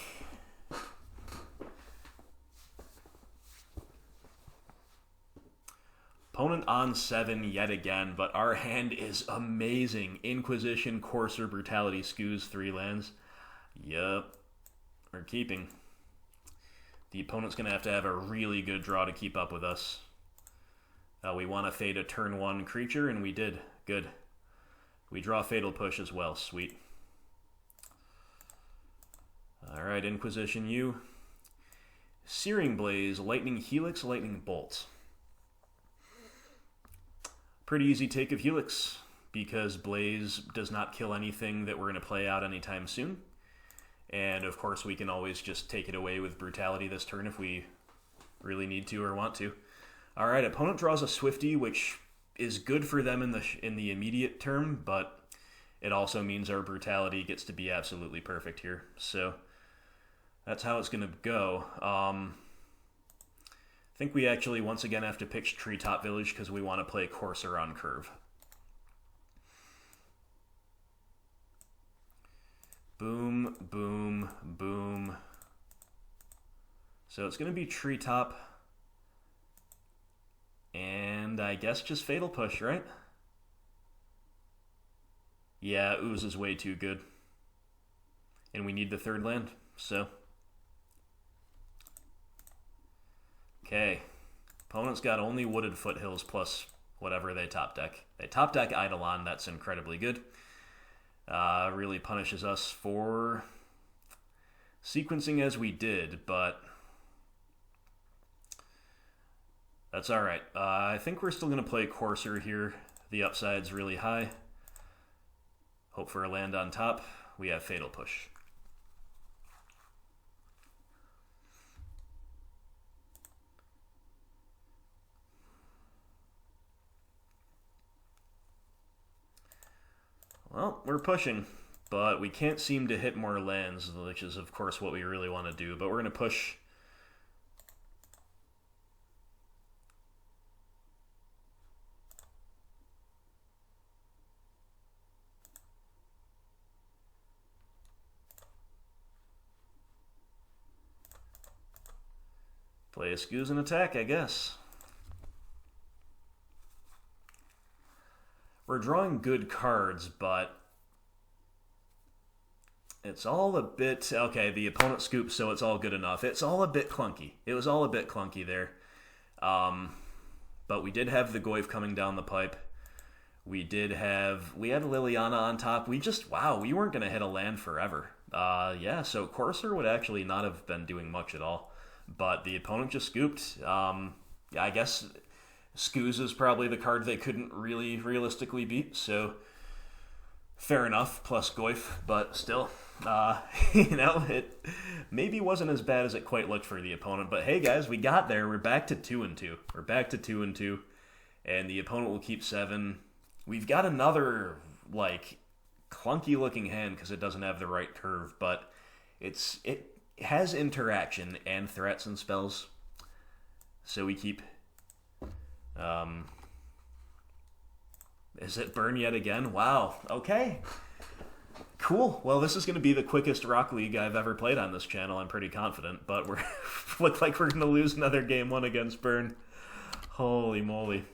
Opponent on 7 yet again, but our hand is amazing. Inquisition, Courser, Brutality, Scoos, 3 lands. Yup. We're keeping. The opponent's going to have a really good draw to keep up with us. We want to fade a turn 1 creature, and we did. Good. We draw Fatal Push as well. Sweet. Alright, Inquisition you. Searing Blaze, Lightning Helix, Lightning Bolt. Pretty easy take of Helix, because Blaze does not kill anything that we're going to play out anytime soon. And of course we can always just take it away with Brutality this turn if we really need to or want to. Alright, opponent draws a Swifty, which is good for them in the immediate term, but it also means our Brutality gets to be absolutely perfect here. So that's how it's going to go. I think we actually once again have to pitch Treetop Village because we want to play Courser on curve. Boom, boom, boom. So it's going to be Treetop. And I guess just Fatal Push, right? Yeah, Ooze is way too good. And we need the 3rd land, so. Okay. Opponent's got only Wooded Foothills plus whatever they top deck. They top deck Eidolon, that's incredibly good. Really punishes us for sequencing as we did, but that's alright. I think we're still going to play Courser here. The upside's really high. Hope for a land on top. We have Fatal Push. Well, we're pushing, but we can't seem to hit more lands, which is, of course, what we really want to do. But we're going to push. Play a Scooze and attack, I guess. We're drawing good cards, but it's all a bit... Okay, the opponent scoops, so it's all good enough. It's all a bit clunky. It was all a bit clunky there. But we did have the Goyf coming down the pipe. We had Liliana on top. Wow, we weren't going to hit a land forever. Yeah, so Courser would actually not have been doing much at all. But the opponent just scooped. Yeah, I guess Scooze is probably the card they couldn't really realistically beat, so fair enough, plus Goyf, but still, it maybe wasn't as bad as it quite looked for the opponent, but hey guys, we got there. We're back to 2-2. We're back to 2-2, and the opponent will keep 7. We've got another, clunky-looking hand because it doesn't have the right curve, but it has interaction and threats and spells, so we keep... Is it burn yet again? Wow. Okay. Cool. Well, this is going to be the quickest Rock League I've ever played on this channel. I'm pretty confident, but we look like we're going to lose another game 1 against Burn. Holy moly.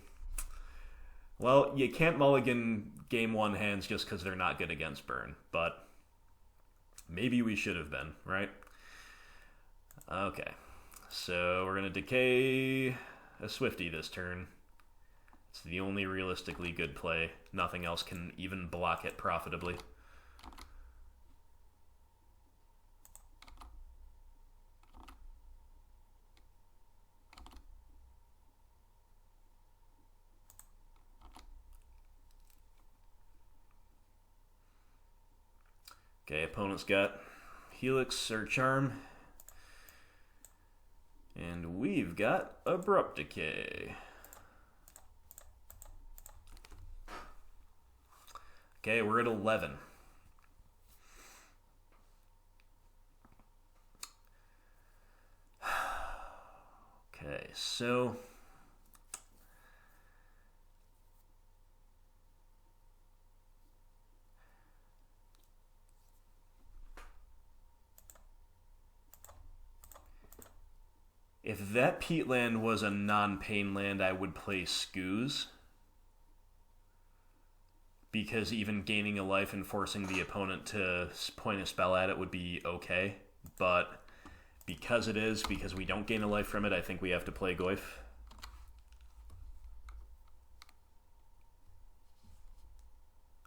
Well, you can't mulligan game 1 hands just because they're not good against Burn, but maybe we should have been, right? Okay. So we're going to decay a Swifty this turn. It's the only realistically good play. Nothing else can even block it profitably. Okay, opponent's got Helix or Charm. And we've got Abrupt Decay. Okay, we're at 11. Okay, so... if that Peatland was a non-pain land, I would play Scooze. Because even gaining a life and forcing the opponent to point a spell at it would be okay. But because we don't gain a life from it, I think we have to play Goyf.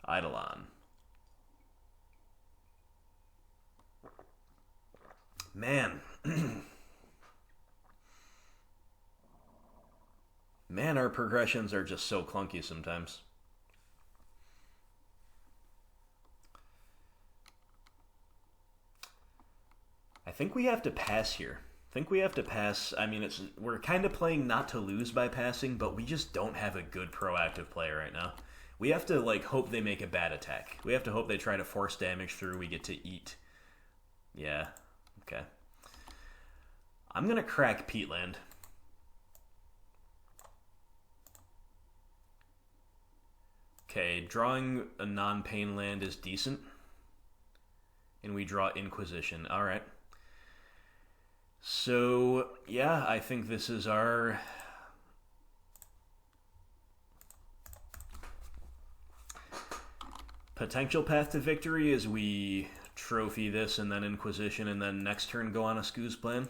Eidolon. Man. Man, our progressions are just so clunky sometimes. I think we have to pass here. I think we have to pass. I mean, we're kind of playing not to lose by passing, but we just don't have a good proactive play right now. We have to, hope they make a bad attack. We have to hope they try to force damage through. We get to eat. Yeah. Okay. I'm going to crack Peatland. Okay, drawing a non-pain land is decent. And we draw Inquisition. Alright. So, yeah, I think this is our... potential path to victory as we trophy this and then Inquisition and then next turn go on a Scooze plan.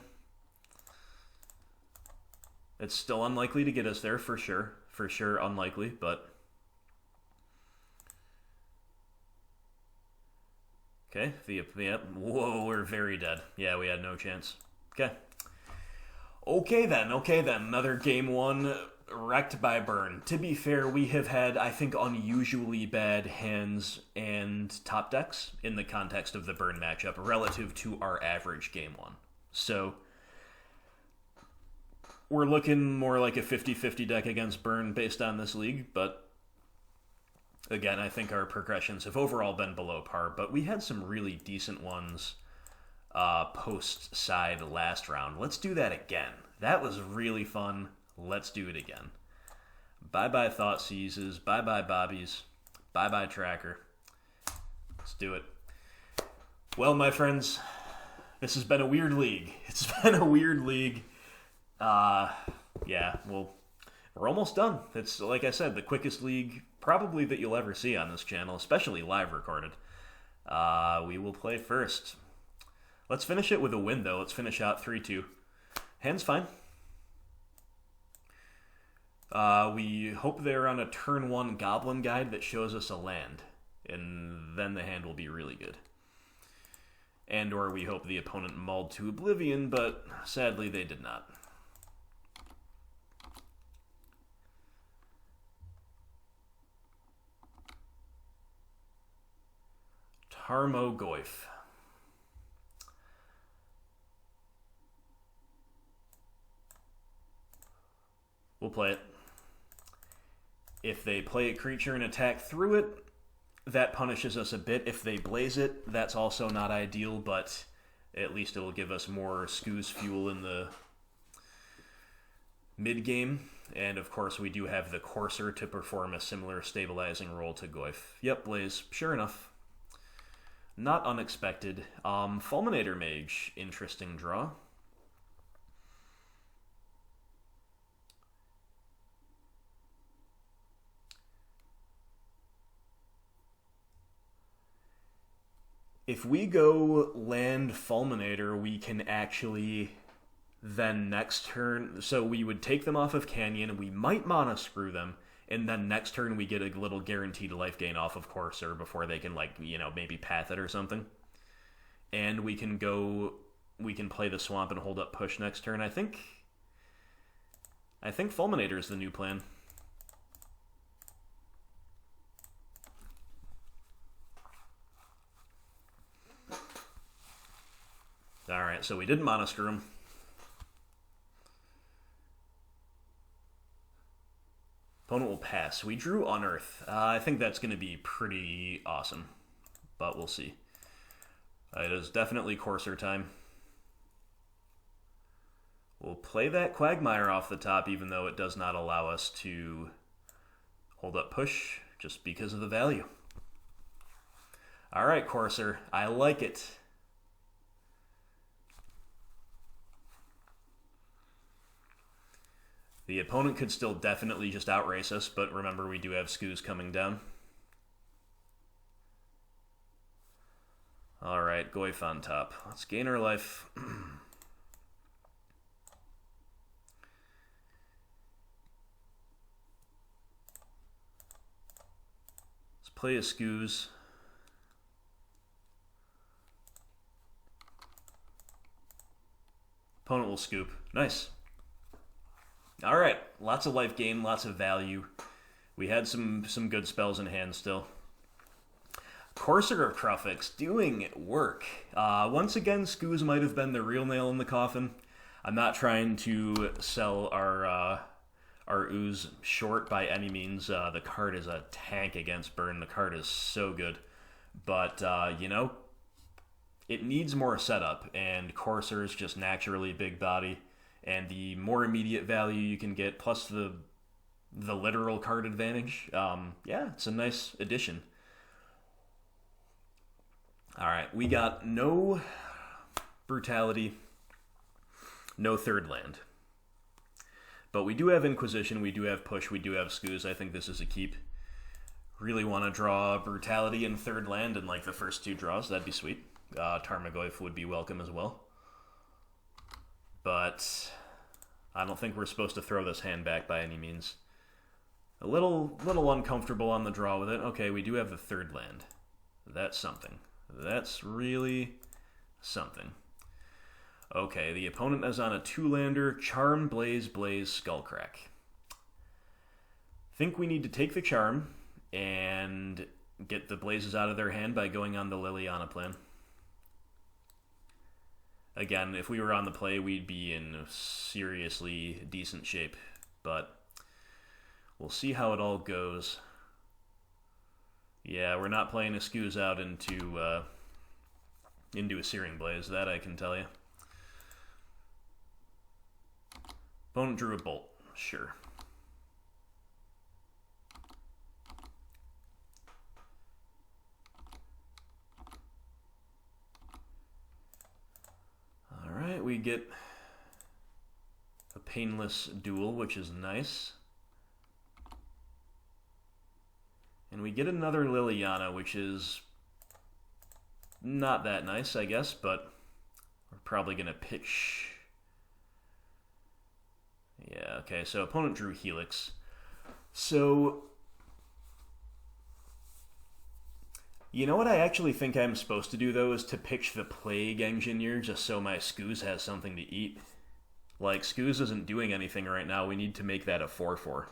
It's still unlikely to get us there, for sure. for sure unlikely, but... Okay, whoa, we're very dead. Yeah, we had no chance. Okay. Okay then, another game 1 wrecked by burn. To be fair, we have had, I think, unusually bad hands and top decks in the context of the burn matchup relative to our average game 1. So, we're looking more like a 50-50 deck against burn based on this league, but again, I think our progressions have overall been below par, but we had some really decent ones post-side last round. Let's do that again. That was really fun. Let's do it again. Bye-bye Thoughtseizes, bye-bye Bobbies, bye-bye Tracker. Let's do it. Well, my friends, this has been a weird league. It's been a weird league. Yeah, well, we're almost done. It's, like I said, the quickest league probably that you'll ever see on this channel, especially live recorded. We will play first. Let's finish it with a win, though. Let's finish out 3-2. Hand's fine. We hope they're on a turn 1 Goblin Guide that shows us a land, and then the hand will be really good. And or we hope the opponent mulled to oblivion, but sadly they did not. Tarmogoyf. We'll play it. If they play a creature and attack through it, that punishes us a bit. If they blaze it, that's also not ideal, but at least it'll give us more Scooze fuel in the mid-game. And of course, we do have the Courser to perform a similar stabilizing role to Goyf. Yep, blaze. Sure enough. Not unexpected. Fulminator Mage. Interesting draw. If we go land Fulminator, we can actually then next turn... So we would take them off of Canyon, we might Mana Screw them, and then next turn we get a little guaranteed life gain off of Courser before they can, like, you know, maybe path it or something. And we can go... We can play the Swamp and hold up push next turn. I think Fulminator is the new plan. Alright, so we didn't Mana Screw him. Opponent will pass. We drew Unearth. I think that's going to be pretty awesome, but we'll see. It is definitely Courser time. We'll play that Quagmire off the top, even though it does not allow us to hold up push, just because of the value. Alright, Courser. I like it. The opponent could still definitely just outrace us, but remember we do have Scooze coming down. Alright, Goyf on top. Let's gain our life. Let's play a Scooze. Opponent will scoop. Nice. Alright, lots of life gain, lots of value. We had some good spells in hand still. Courser of Kruphix doing work. Once again, Scooze might have been the real nail in the coffin. I'm not trying to sell our Ooze short by any means. The card is a tank against burn. The card is so good. But, you know, it needs more setup, and Courser is just naturally big body. And the more immediate value you can get, plus the literal card advantage, yeah, it's a nice addition. Alright, we got no Brutality, no third land. But we do have Inquisition, we do have Push, we do have Scooze. I think this is a keep. Really want to draw Brutality and third land in like the first 2 draws, that'd be sweet. Tarmogoyf would be welcome as well. But I don't think we're supposed to throw this hand back by any means. A little uncomfortable on the draw with it. Okay, we do have the third land. That's something. That's really something. Okay, the opponent is on a 2-lander, Charm, Blaze, Skullcrack. Think we need to take the Charm and get the Blazes out of their hand by going on the Liliana plan. Again, if we were on the play, we'd be in seriously decent shape, but we'll see how it all goes. Yeah, we're not playing a Scooze out into a Searing Blaze, that I can tell you. Opponent drew a Bolt, sure. Alright, we get a painless duel, which is nice. And we get another Liliana, which is not that nice, I guess, but we're probably going to pitch. Yeah, okay, so opponent drew Helix. So, you know what I actually think I'm supposed to do, though, is to pitch the Plague Engineer just so my Scooze has something to eat. Like, Scooze isn't doing anything right now. We need to make that a 4/4.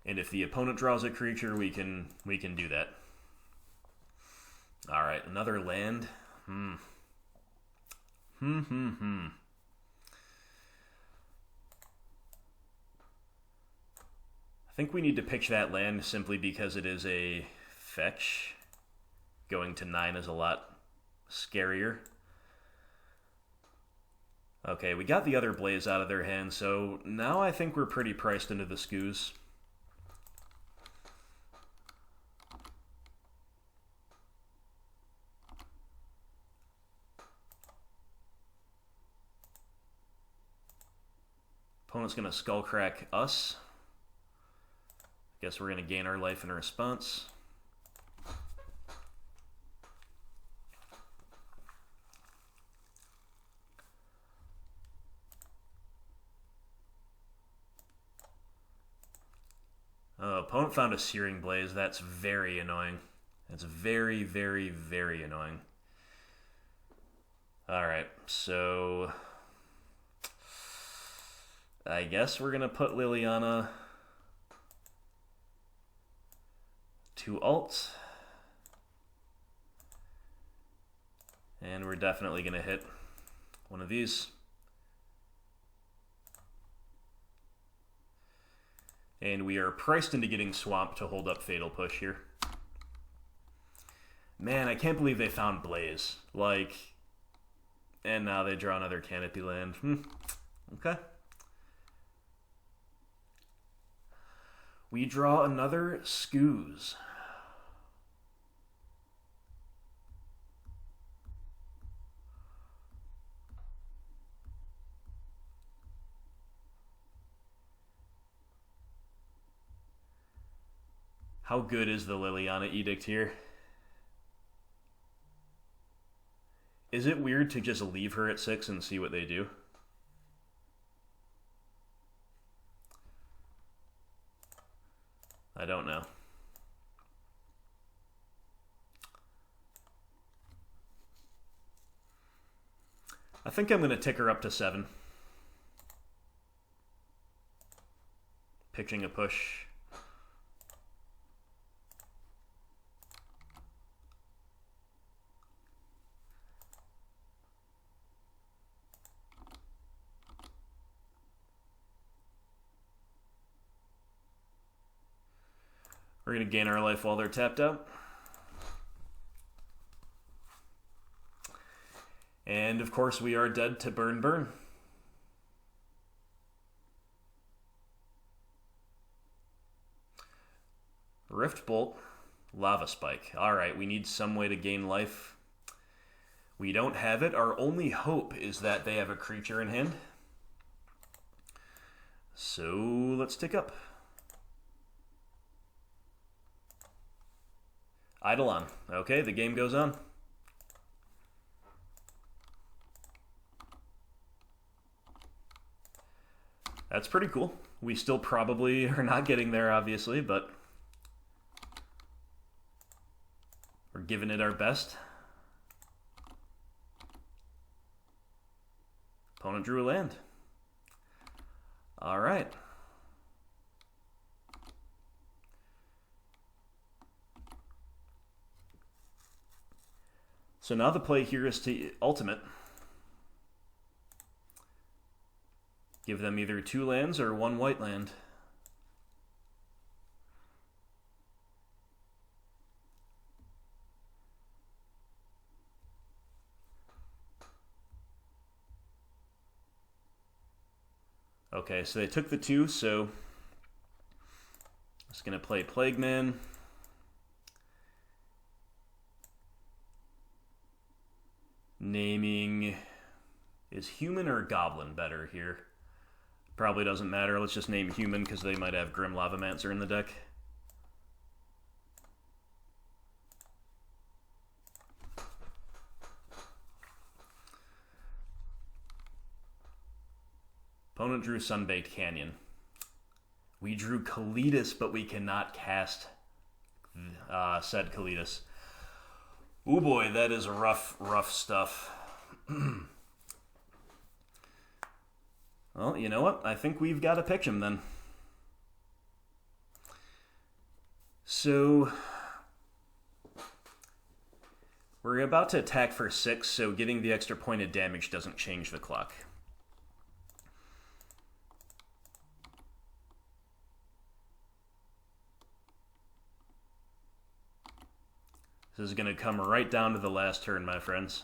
And if the opponent draws a creature, we can do that. All right, another land. I think we need to pitch that land simply because it is a fetch. Going to 9 is a lot scarier. Okay, we got the other Blaze out of their hand, so now I think we're pretty priced into the Scooze. Opponent's going to Skullcrack us. Guess we're going to gain our life in response. Opponent found a Searing Blaze. That's very annoying. That's very, very, very annoying. Alright, so I guess we're going to put Liliana to alt. And we're definitely going to hit one of these. And we are priced into getting Swamp to hold up Fatal Push here. Man, I can't believe they found Blaze. Like, and now they draw another Canopy land. Okay. We draw another Scooze. How good is the Liliana Edict here? Is it weird to just leave her at 6 and see what they do? I don't know. I think I'm going to tick her up to 7. Pitching a push. We're going to gain our life while they're tapped out. And of course we are dead to burn. Rift Bolt, Lava Spike. Alright, we need some way to gain life. We don't have it. Our only hope is that they have a creature in hand. So let's tick up. Eidolon. Okay, the game goes on. That's pretty cool. We still probably are not getting there, obviously, but we're giving it our best. Opponent drew a land. All right. So now the play here is to ultimate. Give them either 2 lands or 1 white land. Okay, so they took the 2, so I'm just going to play Plague Man. Naming, is human or goblin better here? Probably doesn't matter. Let's just name human because they might have Grim Lavamancer in the deck. Opponent drew Sunbaked Canyon. We drew Kalitas, but we cannot cast said Kalitas. Ooh boy, that is rough stuff. Well, you know what? I think we've got to pitch him then. So we're about to attack for 6, so getting the extra point of damage doesn't change the clock. This is going to come right down to the last turn, my friends.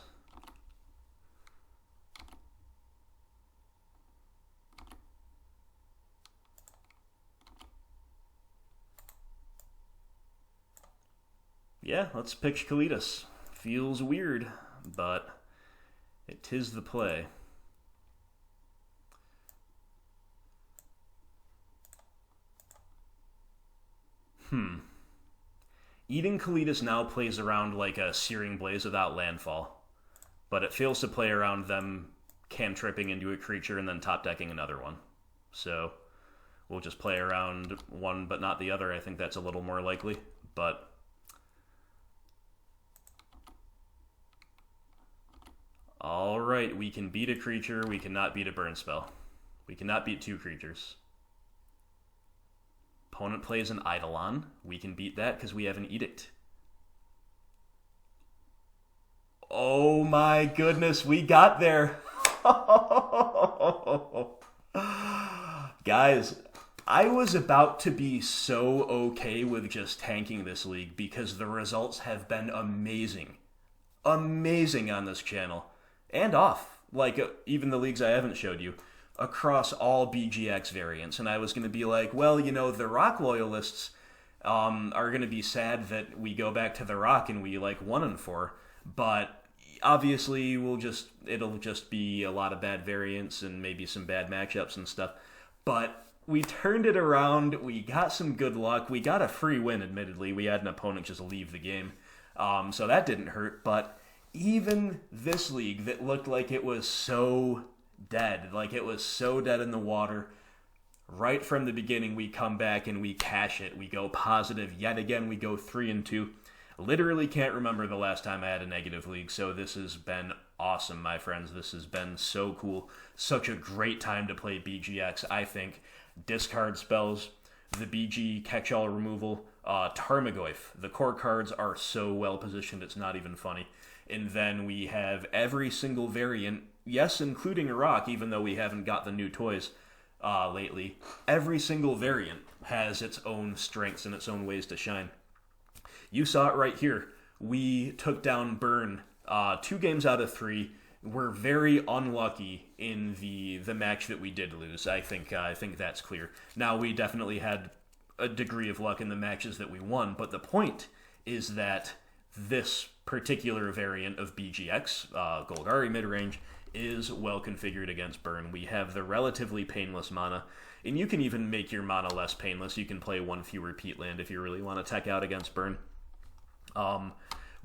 Yeah, let's pitch Kalitas. Feels weird, but it is the play. Eating Kalitas now plays around like a Searing Blaze without landfall, but it fails to play around them cantripping into a creature and then top decking another one. So we'll just play around one but not the other. I think that's a little more likely, but alright, we can beat a creature, we cannot beat a burn spell. We cannot beat 2 creatures. Opponent plays an Eidolon. We can beat that because we have an Edict. Oh my goodness, we got there. Guys, I was about to be so okay with just tanking this league because the results have been amazing. Amazing on this channel. And off. Like, even the leagues I haven't showed you. Across all BGX variants, and I was going to be like, well, you know, the Rock loyalists are going to be sad that we go back to the Rock and we like 1-4, but obviously it'll just be a lot of bad variants and maybe some bad matchups and stuff. But we turned it around, we got some good luck, we got a free win. Admittedly, we had an opponent just leave the game, so that didn't hurt. But even this league that looked like it was so dead, like it was so dead in the water, right from the beginning we come back and we cash it. We go positive yet again. We go 3-2. Literally can't remember the last time I had a negative league, so this has been awesome, my friends. This has been so cool. Such a great time to play BGX, I think. Discard spells, the BG catch-all removal, Tarmogoyf. The core cards are so well positioned, it's not even funny. And then we have every single variant, yes, including a Rock, even though we haven't got the new toys lately. Every single variant has its own strengths and its own ways to shine. You saw it right here. We took down Burn 2 games out of 3. We're very unlucky in the match that we did lose. I think that's clear. Now, we definitely had a degree of luck in the matches that we won, but the point is that this particular variant of BGX, Golgari Midrange, is well configured against Burn. We have the relatively painless mana, and you can even make your mana less painless. You can play 1 fewer Peatland if you really want to tech out against Burn.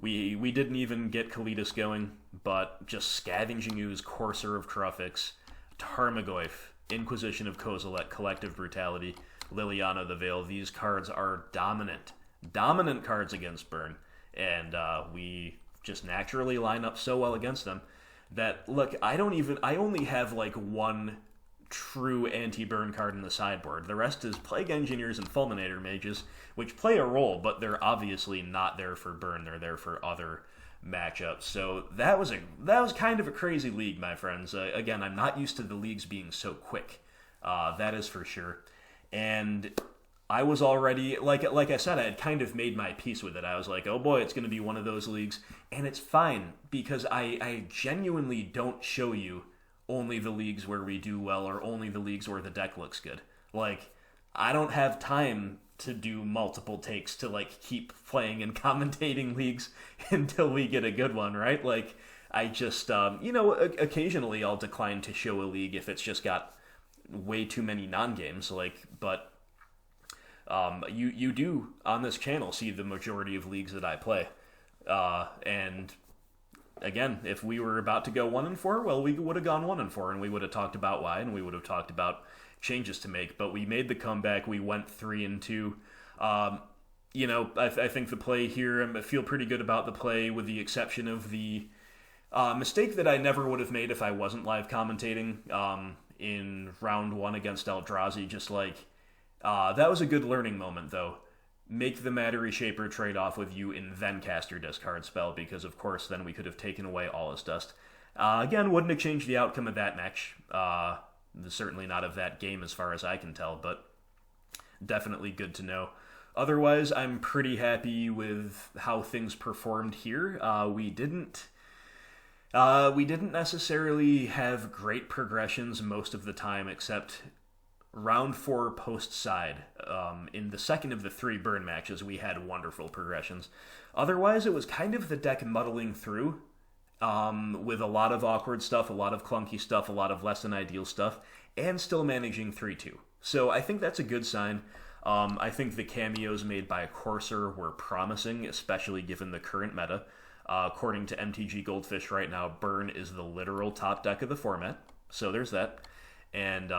We didn't even get Kalitas going, but just Scavenging Ooze, Courser of Kruphix, Tarmogoyf Inquisition of Kozilek, Collective Brutality, Liliana the Veil. These cards are dominant cards against burn, and we just naturally line up so well against them that, look, I only have like one true anti-burn card in the sideboard. The rest is Plague Engineers and Fulminator Mages, which play a role, but they're obviously not there for burn. They're there for other matchups. So that was kind of a crazy league, my friends. Again, I'm not used to the leagues being so quick. That is for sure. And I was already, like I said, I had kind of made my peace with it. I was like, oh boy, it's going to be one of those leagues. And it's fine, because I genuinely don't show you only the leagues where we do well or only the leagues where the deck looks good. Like, I don't have time to do multiple takes to, like, keep playing and commentating leagues until we get a good one, right? Like, I just, occasionally I'll decline to show a league if it's just got way too many non-games, like, but you do, on this channel, see the majority of leagues that I play. And again, if we were about to go 1-4, well, we would have gone 1-4, and we would have talked about why, and we would have talked about changes to make. But we made the comeback. We went 3-2. I think the play here, I feel pretty good about the play, with the exception of the mistake that I never would have made if I wasn't live commentating in round 1 against Eldrazi. Just like, that was a good learning moment, though. Make the Matter Reshaper trade-off with you and then cast your discard spell, because, of course, then we could have taken away all his dust. Again, wouldn't have changed the outcome of that match. Certainly not of that game, as far as I can tell, but definitely good to know. Otherwise, I'm pretty happy with how things performed here. We didn't necessarily have great progressions most of the time, except round 4 post-side. In the second of the 3 burn matches, we had wonderful progressions. Otherwise, it was kind of the deck muddling through, with a lot of awkward stuff, a lot of clunky stuff, a lot of less than ideal stuff, and still managing 3-2. So I think that's a good sign. I think the cameos made by Courser were promising, especially given the current meta. According to MTG Goldfish right now, Burn is the literal top deck of the format. So there's that. And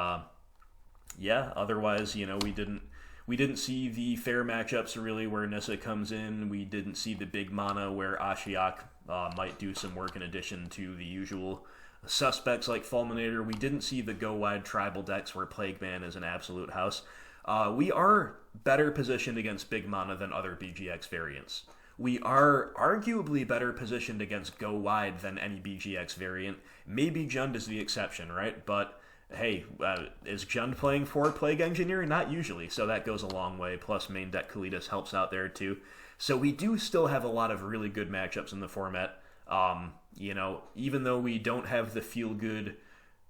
otherwise, we didn't see the fair matchups really where Nissa comes in. We didn't see the big mana where Ashiok might do some work in addition to the usual suspects like Fulminator. We didn't see the go-wide tribal decks where Plague Man is an absolute house. We are better positioned against big mana than other BGX variants. We are arguably better positioned against go-wide than any BGX variant. Maybe Jund is the exception, right? But hey, is Jund playing for Plague Engineer? Not usually, so that goes a long way. Plus, main deck Kalitas helps out there too. So we do still have a lot of really good matchups in the format. Even though we don't have the feel-good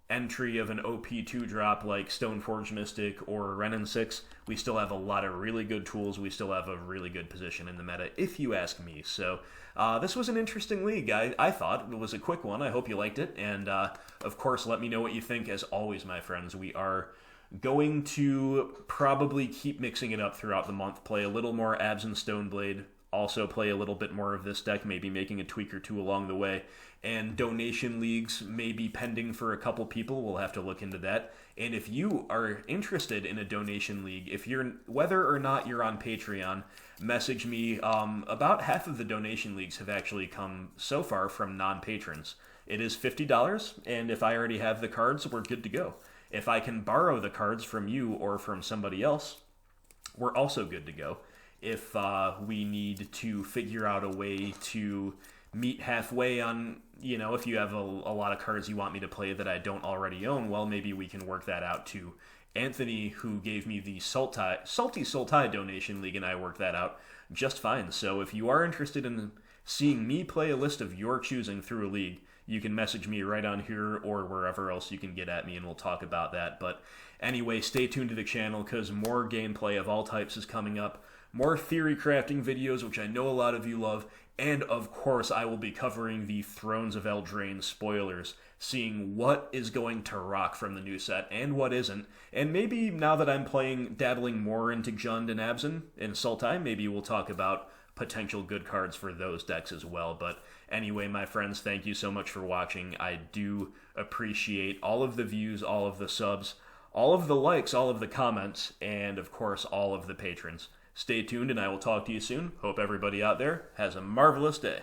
entry of an OP2 drop like Stoneforge Mystic or Renin 6, we still have a lot of really good tools. We still have a really good position in the meta, if you ask me. So this was an interesting league. I thought it was a quick one. I hope you liked it. And of course, let me know what you think. As always, my friends, we are going to probably keep mixing it up throughout the month. Play a little more Abs and Stoneblade. Also play a little bit more of this deck, maybe making a tweak or two along the way. And donation leagues may be pending for a couple people. We'll have to look into that. And if you are interested in a donation league, whether or not you're on Patreon, message me. About half of the donation leagues have actually come so far from non-patrons. It is $50, and if I already have the cards, we're good to go. If I can borrow the cards from you or from somebody else, we're also good to go. If we need to figure out a way to meet halfway on, if you have a lot of cards you want me to play that I don't already own, well, maybe we can work that out too. Anthony, who gave me the Salty Sultai donation league, and I worked that out just fine. So if you are interested in seeing me play a list of your choosing through a league, you can message me right on here or wherever else you can get at me, and we'll talk about that. But anyway, stay tuned to the channel, because more gameplay of all types is coming up. More theory crafting videos, which I know a lot of you love. And of course, I will be covering the Thrones of Eldraine spoilers, seeing what is going to rock from the new set and what isn't. And maybe now that I'm dabbling more into Jund and Abzan and Sultai, maybe we'll talk about potential good cards for those decks as well. But anyway, my friends, thank you so much for watching. I do appreciate all of the views, all of the subs, all of the likes, all of the comments, and of course, all of the patrons. Stay tuned, and I will talk to you soon. Hope everybody out there has a marvelous day.